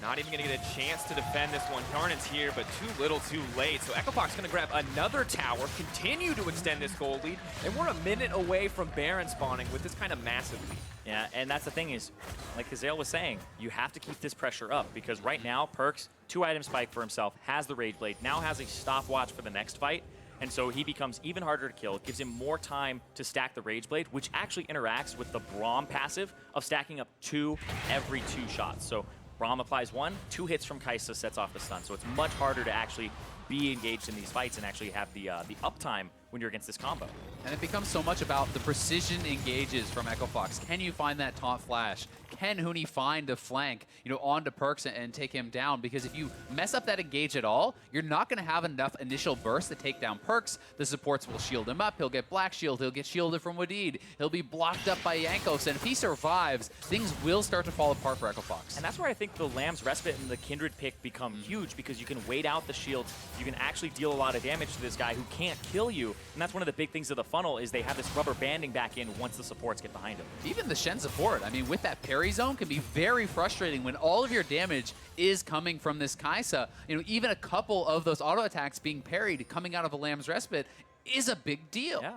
Not even going to get a chance to defend this one. Hjarnan's here, but too little, too late. So Echo Fox going to grab another tower, continue to extend this gold lead, and we're a minute away from Baron spawning with this kind of massive lead. Yeah, and that's the thing is, like Kazale was saying, you have to keep this pressure up because right now, Perkz, 2-item spike for himself, has the Rage Blade, now has a stopwatch for the next fight, and so he becomes even harder to kill. It gives him more time to stack the Rage Blade, which actually interacts with the Braum passive of stacking up 2 every 2 shots. So Braum applies 1, 2 hits from Kai'Sa sets off the stun. So it's much harder to actually be engaged in these fights and actually have the uptime when you're against this combo. And it becomes so much about the precision engages from Echo Fox. Can you find that taunt flash? Can Huni find a flank, onto Perkz and take him down? Because if you mess up that engage at all, you're not going to have enough initial burst to take down Perkz. The supports will shield him up. He'll get Black Shield. He'll get shielded from Wadid. He'll be blocked up by Jankos. And if he survives, things will start to fall apart for Echo Fox. And that's where I think the Lamb's Respite and the Kindred pick become huge because you can wait out the shields. You can actually deal a lot of damage to this guy who can't kill you. And that's one of the big things of the funnel is they have this rubber banding back in once the supports get behind him. Even the Shen support, with that parry zone can be very frustrating when all of your damage is coming from this Kai'Sa. Even a couple of those auto attacks being parried coming out of a Lamb's Respite is a big deal. Yeah.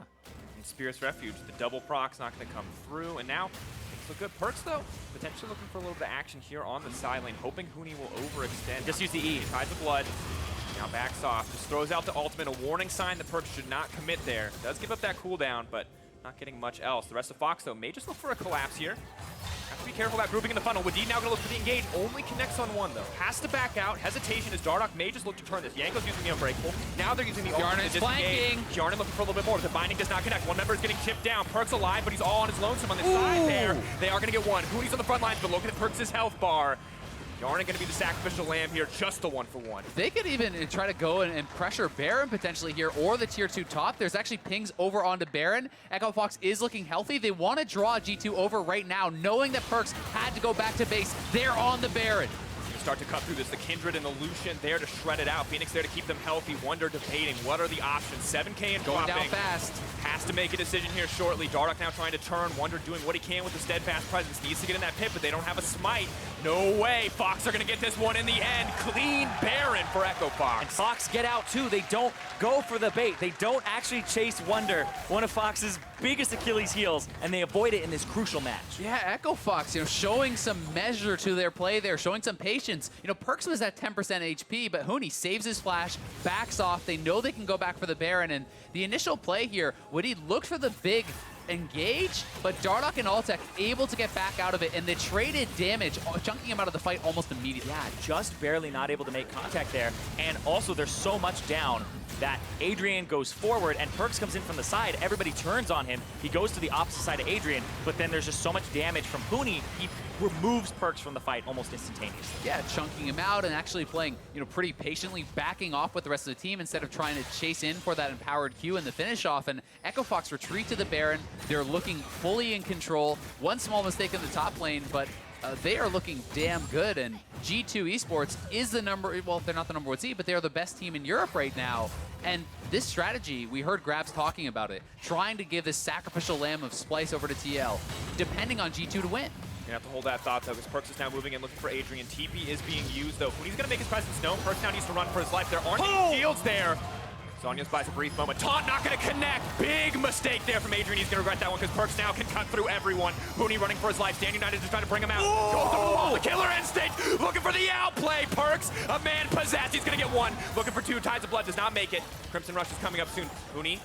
And Spirit's Refuge, the double proc's not going to come through. And now, things look good. Perkz, though, potentially looking for a little bit of action here on the side lane, hoping Huni will overextend. Just use the E. Tides of Blood. Now backs off, just throws out the ultimate, a warning sign that Perkz should not commit there. Does give up that cooldown, but not getting much else. The rest of Fox, though, may just look for a collapse here. Have to be careful about grouping in the funnel. Wadid now gonna look for the engage, only connects on 1, though. Has to back out, hesitation as Dardoch may just look to turn this. Jankos using the Unbreakable. Now they're using the ultimate to disengage. Hjarnan looking for a little bit more, but the binding does not connect. One member is getting chipped down. Perkz alive, but he's all on his lonesome on this side there. They are gonna get 1. Huni's on the front lines, but looking at Perkz' health bar. Hjarnan gonna be the sacrificial lamb here, just the 1-for-1. They could even try to go and pressure Baron potentially here, or the tier 2 top. There's actually pings over onto Baron. Echo Fox is looking healthy. They want to draw G2 over right now, knowing that Perkz had to go back to base. They're on the Baron. Start to cut through this. The Kindred and the Lucian there to shred it out. Fenix there to keep them healthy. Wunder debating. What are the options? 7K and going dropping. Down fast. Has to make a decision here shortly. Dardoch now trying to turn. Wunder doing what he can with the steadfast presence. Needs to get in that pit, but they don't have a smite. No way. Fox are going to get this one in the end. Clean Baron for Echo Fox. And Fox get out too. They don't go for the bait. They don't actually chase Wunder, one of Fox's biggest Achilles heels, and they avoid it in this crucial match. Yeah, Echo Fox, showing some measure to their play there, showing some patience. Perkz was at 10% HP, but Huni saves his flash, backs off. They know they can go back for the Baron, and the initial play here, Wadid looked for the big engage, but Dardoch and Altec able to get back out of it, and they traded damage, chunking him out of the fight almost immediately. Yeah, just barely not able to make contact there, and also there's so much down that Adrian goes forward and Perkz comes in from the side. Everybody turns on him. He goes to the opposite side of Adrian, but then there's just so much damage from Huni. He removes Perkz from the fight almost instantaneously. Yeah, chunking him out and actually playing, pretty patiently, backing off with the rest of the team instead of trying to chase in for that empowered Q and the finish off. And Echo Fox retreat to the Baron. They're looking fully in control. One small mistake in the top lane, but they are looking damn good, and G2 Esports is the well, they're not the number 1 seed, but they're the best team in Europe right now. And this strategy, we heard Grabs talking about it, trying to give this sacrificial lamb of Splice over to TL, depending on G2 to win. Gonna have to hold that thought though, because Perkz is now moving in, looking for Adrian. TP is being used though. Huni's gonna make his presence known. Perkz now needs to run for his life. There aren't any shields there. Sonya's buys a brief moment. Taunt not gonna connect. Big mistake there from Adrian. He's gonna regret that one because Perkz now can cut through everyone. Huni running for his life. Stand United is trying to bring him out. Goes over the wall. The killer instinct. Looking for the outplay. Perkz, a man possessed. He's gonna get one. Looking for two. Tides of Blood does not make it. Crimson Rush is coming up soon. Huni.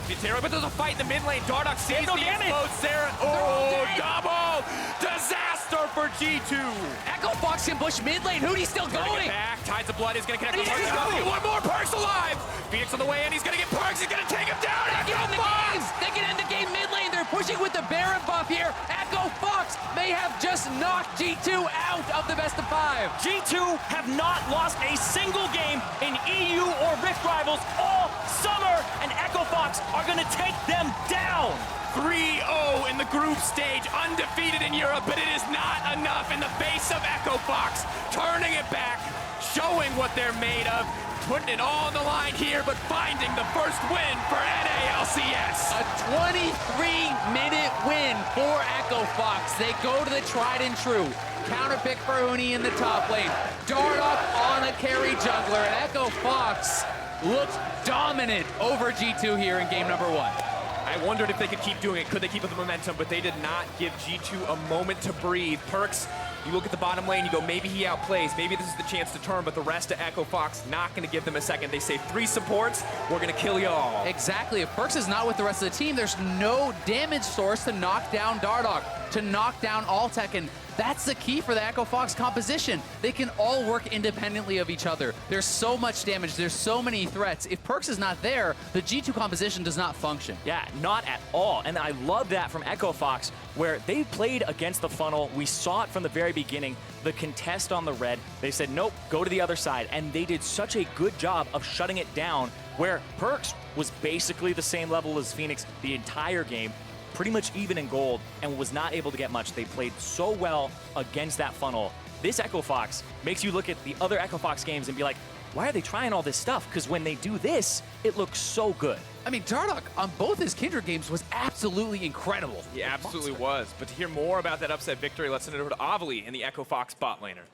But there's a fight in the mid lane. Dardoch sees the explode. Sarah. Oh, double! Disaster for G2. Echo Fox can push mid lane. Huni's still going. Back. Tides of Blood is gonna connect with Perkz. He's gonna get one more. Perkz alive. Phoenix on the way in. He's gonna get Perkz. He's gonna take him down. They can end the game mid lane. They're pushing with the Baron buff here. Echo Fox may have just knocked G2 out of the best of 5. G2 have not lost a single game in EU or Rift Rivals all summer, and Echo Fox are going to take them down. 3-0 in the group stage, undefeated in Europe, but it is not enough in the face of Echo Fox. Turning it back, showing what they're made of, putting it all on the line here, but finding the first win for NALCS. A 23-minute win for Echo Fox. They go to the tried and true. Counter pick for Huni in the top lane. Dardoch on a carry jungler, and Echo Fox looks dominant over G2 here in game number 1. I wondered if they could keep doing it. Could they keep up the momentum? But they did not give G2 a moment to breathe. Perkz, you look at the bottom lane, you go, maybe he outplays. Maybe this is the chance to turn, but the rest of Echo Fox not going to give them a second. They say 3 supports, we're going to kill y'all. Exactly. If Perkz is not with the rest of the team, there's no damage source to knock down Dardoch, to knock down Altec, and that's the key for the Echo Fox composition. They can all work independently of each other. There's so much damage. There's so many threats. If Perkz is not there, the G2 composition does not function. Yeah, not at all. And I love that from Echo Fox, where they played against the funnel. We saw it from the very beginning. The contest on the red, they said, nope, go to the other side. And they did such a good job of shutting it down, where Perkz was basically the same level as Fenix the entire game, pretty much even in gold, and was not able to get much. They played so well against that funnel. This Echo Fox makes you look at the other Echo Fox games and be like, why are they trying all this stuff? Because when they do this, it looks so good. I mean, Dardoch on both his Kindred games was absolutely incredible. He absolutely was. But to hear more about that upset victory, let's send it over to Avali in the Echo Fox bot laner.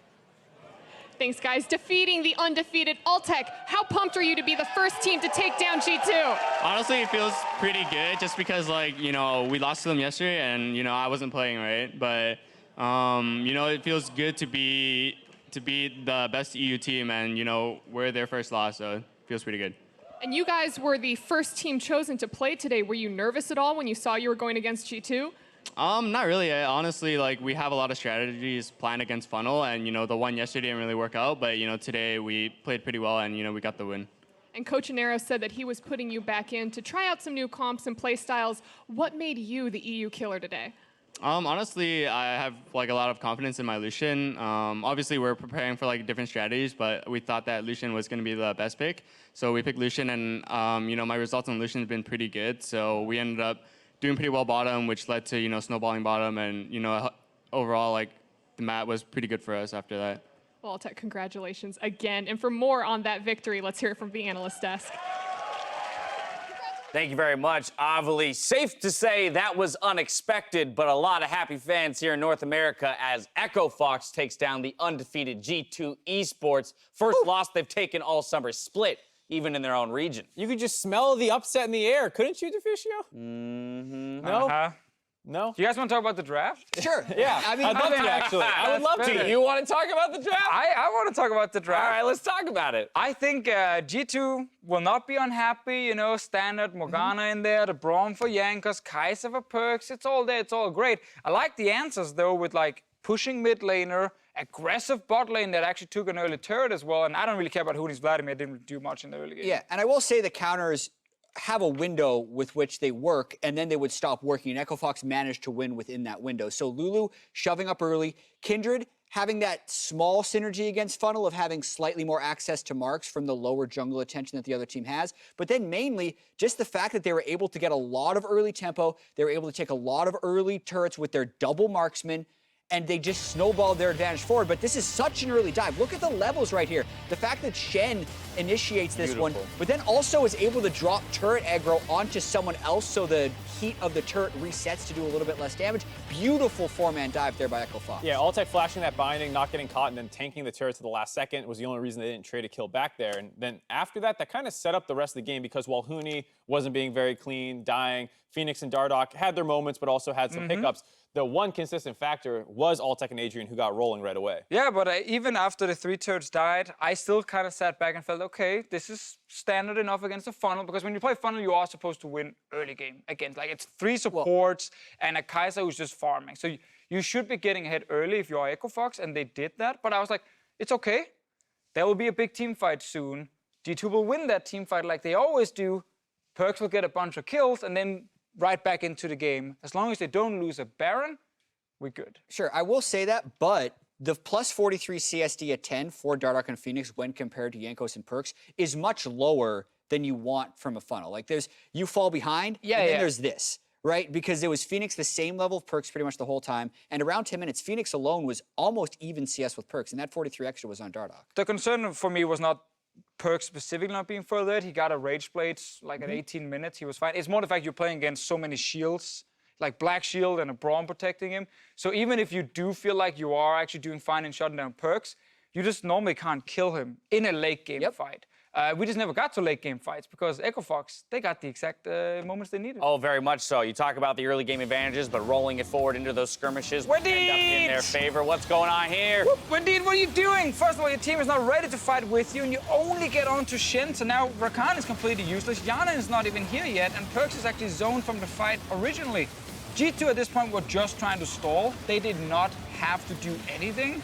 Thanks, guys. Defeating the undefeated Altec. How pumped are you to be the first team to take down G2? Honestly, it feels pretty good just because, like, you know, we lost to them yesterday and, you know, I wasn't playing right. But, you know, it feels good to be the best EU team and, you know, we're their first loss, so it feels pretty good. And you guys were the first team chosen to play today. Were you nervous at all when you saw you were going against G2? Not really. Honestly, like, we have a lot of strategies planned against Funnel, and, you know, the one yesterday didn't really work out, but, you know, today we played pretty well, and, you know, we got the win. And Coach Anero said that he was putting you back in to try out some new comps and play styles. What made you the EU killer today? Honestly, I have, like, a lot of confidence in my Lucian. Obviously, we're preparing for, like, different strategies, but we thought that Lucian was going to be the best pick. So we picked Lucian, and, you know, my results on Lucian have been pretty good, so we ended up doing pretty well bottom, which led to, you know, snowballing bottom, and, you know, overall, like, the map was pretty good for us after that. Well, Altec, congratulations again. And for more on that victory, let's hear it from the analyst desk. Thank you very much, Avali. Safe to say that was unexpected, but a lot of happy fans here in North America as Echo Fox takes down the undefeated G2 Esports. First loss they've taken all summer, split even in their own region. You could just smell the upset in the air, couldn't you, Deficio? No? No? Do you guys want to talk about the draft? Sure. Yeah, I mean, I'd love to, actually. I would love to. You want to talk about the draft? I want to talk about the draft. All right, let's talk about it. I think G2 will not be unhappy, you know, standard Morgana in there, the Braum for Jankos, Kaiser for Perkz, it's all there, it's all great. I like the answers, though, with, like, pushing mid laner, aggressive bot lane that actually took an early turret as well, and I don't really care about Huni's Vladimir, didn't do much in the early game. Yeah, and I will say the counters have a window with which they work, and then they would stop working, and Echo Fox managed to win within that window. So Lulu shoving up early, Kindred having that small synergy against Funnel of having slightly more access to marks from the lower jungle attention that the other team has, but then mainly just the fact that they were able to get a lot of early tempo, they were able to take a lot of early turrets with their double marksman, and they just snowballed their advantage forward. But this is such an early dive. Look at the levels right here. The fact that Shen initiates this one, but then also is able to drop turret aggro onto someone else so the heat of the turret resets to do a little bit less damage. Beautiful 4-man dive there by Echo Fox. Yeah, Altec flashing that binding, not getting caught, and then tanking the turret to the last second was the only reason they didn't trade a kill back there. And then after that, that kind of set up the rest of the game because while Huni wasn't being very clean, dying, Fenix and Dardoch had their moments but also had some hiccups. The one consistent factor was Altec and Adrian, who got rolling right away. Yeah, but even after the 3 turrets died, I still kind of sat back and felt, okay, this is standard enough against the funnel, because when you play funnel, you are supposed to win early game against, like, it's 3 supports and a Kai'Sa who's just farming. So you should be getting ahead early if you're Echo Fox, and they did that. But I was like, it's okay. There will be a big team fight soon. G2 will win that team fight like they always do. Perkz will get a bunch of kills, and then right back into the game. As long as they don't lose a Baron, we're good. Sure, I will say that, but the plus 43 CSD at 10 for Dardoch and Fenix when compared to Jankos and Perkz is much lower than you want from a funnel. Like you fall behind, and then there's this, right? Because it was Fenix the same level of Perkz pretty much the whole time, and around 10 minutes, Fenix alone was almost even CS with Perkz, and that 43 extra was on Dardoch. The concern for me was not Perkz specifically not being furthered. He got a Rage Blade like at 18 minutes. He was fine. It's more the fact you're playing against so many shields, like Black Shield and a Braum protecting him. So even if you do feel like you are actually doing fine in shutting down Perkz, you just normally can't kill him in a late game fight. We just never got to late game fights because Echo Fox, they got the exact moments they needed. Oh, very much so. You talk about the early game advantages, but rolling it forward into those skirmishes will end up in their favor. What's going on here? Wadid, what are you doing? First of all, your team is not ready to fight with you, and you only get onto Shen, so now Rakan is completely useless. Hjarnan is not even here yet, and Perkz is actually zoned from the fight originally. G2 at this point were just trying to stall. They did not have to do anything.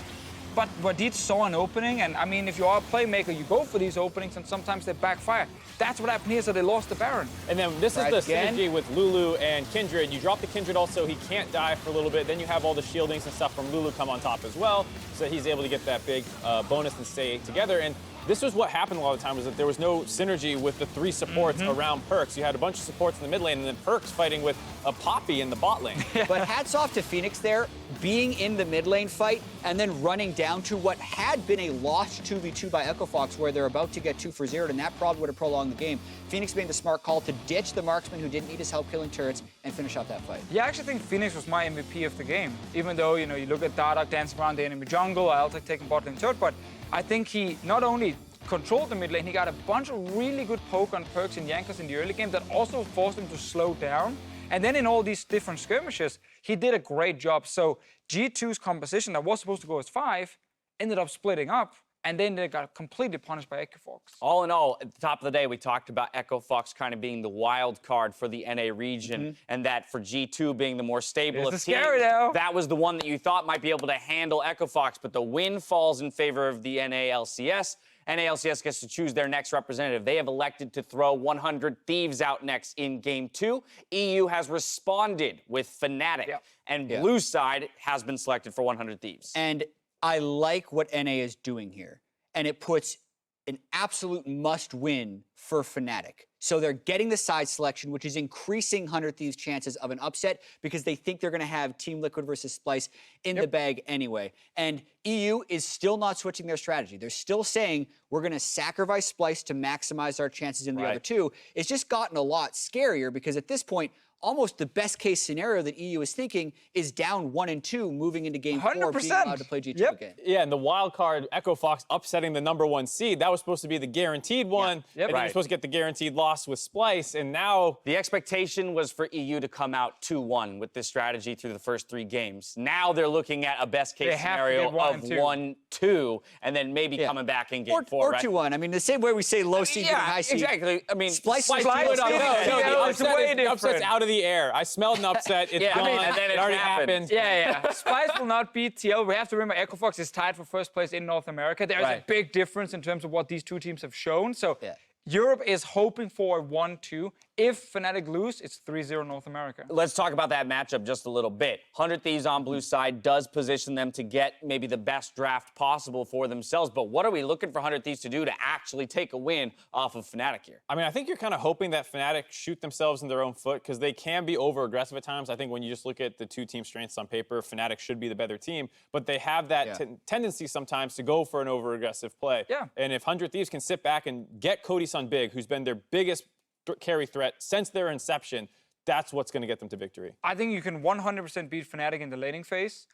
But Wadid saw an opening, and I mean, if you are a playmaker, you go for these openings, and sometimes they backfire. That's what happened here, so they lost the Baron. And then this is the synergy with Lulu and Kindred. You drop the Kindred also, he can't die for a little bit. Then you have all the shieldings and stuff from Lulu come on top as well, so he's able to get that big bonus and stay together. And this was what happened a lot of the time, was that there was no synergy with the 3 supports around Perkz. You had a bunch of supports in the mid lane, and then Perkz fighting with a Poppy in the bot lane. But hats off to Fenix there, being in the mid lane fight, and then running down to what had been a lost 2v2 by Echo Fox, where they're about to get 2 for 0'd, and that probably would have prolonged the game. Fenix made the smart call to ditch the marksman who didn't need his help killing turrets and finish out that fight. Yeah, I actually think Fenix was my MVP of the game, even though, you know, you look at Dardoch dancing around the enemy jungle, Altec taking bot lane turret, but I think he not only controlled the mid lane, he got a bunch of really good poke on Perkz and Jankos in the early game that also forced him to slow down. And then in all these different skirmishes, he did a great job. So G2's composition that was supposed to go as 5 ended up splitting up, and then they got completely punished by Echo Fox. All in all, at the top of the day, we talked about Echo Fox kind of being the wild card for the NA region, and that for G2 being the more stable of teams, that was the one that you thought might be able to handle Echo Fox, but the win falls in favor of the NALCS. NALCS gets to choose their next representative. They have elected to throw 100 Thieves out next in Game 2. EU has responded with Fnatic, and Blue side has been selected for 100 Thieves. And I like what NA is doing here, and it puts an absolute must-win for Fnatic. So they're getting the side selection, which is increasing 100 Thieves' chances of an upset because they think they're going to have Team Liquid versus Splyce in the bag anyway. And EU is still not switching their strategy. They're still saying, we're going to sacrifice Splyce to maximize our chances in the other two. It's just gotten a lot scarier because at this point, almost the best case scenario that EU is thinking is down 1 and 2 moving into game 4, being allowed to play G2 again. Yeah, and the wild card, Echo Fox upsetting the #1 seed, that was supposed to be the guaranteed one. And then you're supposed to get the guaranteed loss with Splyce, and now... The expectation was for EU to come out 2-1 with this strategy through the first 3 games. Now they're looking at a best case scenario of 1-2, and then maybe coming back in game 4, right? Or 2-1. I mean, the same way we say low seed and high seed. Exactly. I mean, Splyce it's way different. Upset's out of the air. I smelled an upset. It's gone. And then it already happened. Splyce will not beat TL. We have to remember Echo Fox is tied for first place in North America. There's a big difference in terms of what these two teams have shown. So Europe is hoping for a 1-2. If Fnatic lose, it's 3-0 North America. Let's talk about that matchup just a little bit. 100 Thieves on blue side does position them to get maybe the best draft possible for themselves, but what are we looking for 100 Thieves to do to actually take a win off of Fnatic here? I mean, I think you're kind of hoping that Fnatic shoot themselves in their own foot because they can be over-aggressive at times. I think when you just look at the two team strengths on paper, Fnatic should be the better team, but they have that tendency sometimes to go for an over-aggressive play. Yeah. And if 100 Thieves can sit back and get Cody Sun Big, who's been their biggest carry threat since their inception, that's what's going to get them to victory. I think you can 100% beat Fnatic in the laning phase.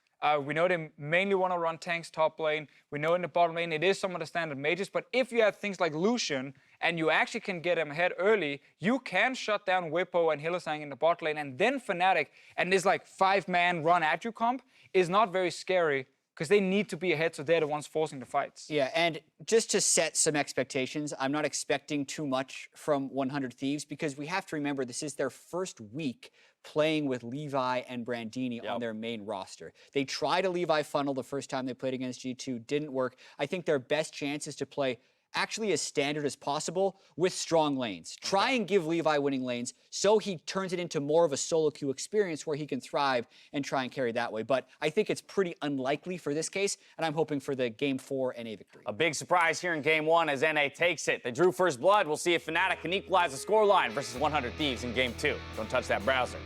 We know they mainly want to run tanks top lane. We know in the bottom lane it is some of the standard mages, but if you have things like Lucian and you actually can get him ahead early, you can shut down Whippo and Hylissang in the bot lane, and then Fnatic and this like 5-man run at you comp is not very scary because they need to be ahead, so they're the ones forcing the fights. Yeah, and just to set some expectations, I'm not expecting too much from 100 Thieves because we have to remember this is their first week playing with Levi and Brandini on their main roster. They tried a Levi funnel the first time they played against G2, didn't work. I think their best chance is to play actually as standard as possible with strong lanes. Try and give Levi winning lanes so he turns it into more of a solo queue experience where he can thrive and try and carry that way. But I think it's pretty unlikely for this case, and I'm hoping for the Game 4 NA victory. A big surprise here in Game 1 as NA takes it. They drew first blood. We'll see if Fnatic can equalize the scoreline versus 100 Thieves in Game 2. Don't touch that browser.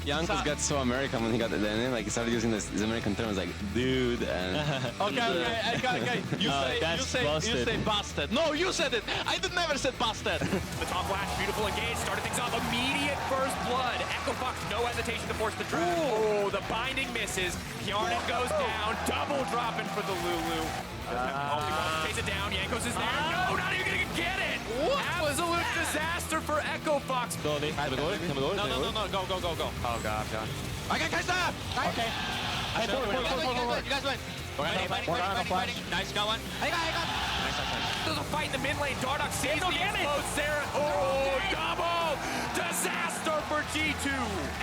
Jankos got so American when he got the name, like he started using this American terms like dude and. Okay. You say bastard. No, you said it. I never said bastard. The top flash, beautiful engage, started things off. Immediate first blood. Echo Fox, no hesitation to force the trap. Oh, the binding misses. Hjarnan goes down. Double dropping for the Lulu. Chase it down. Jankos is there. No, not even gonna get it. What? Absolute disaster for Echo Fox. No. Go. Oh god. Okay, Kaiser. Okay. You guys win. Ready. Nice, got one. I got. Nice. There's a fight in the mid lane. Dardoch sees the explode. Sarah. Oh, double disaster for G2.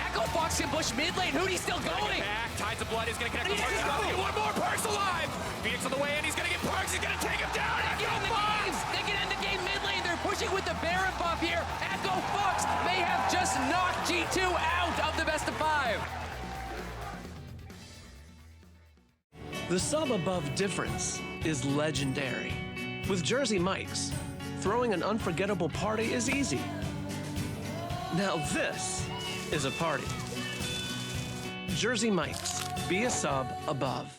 Echo Fox can push mid lane. Huni's still going. Back. Tides of Blood is going to connect with Perkz. He's going to get one more. Perkz alive. Phoenix on the way in. He's going to get Perkz. He's going to take him down. They can end the game mid lane. They're pushing with the Baron buff here. Echo Fox may have just knocked G2 out of the best of 5. The sub above difference is legendary. With Jersey mics, throwing an unforgettable party is easy. Now this is a party. Jersey mics, be a sub above.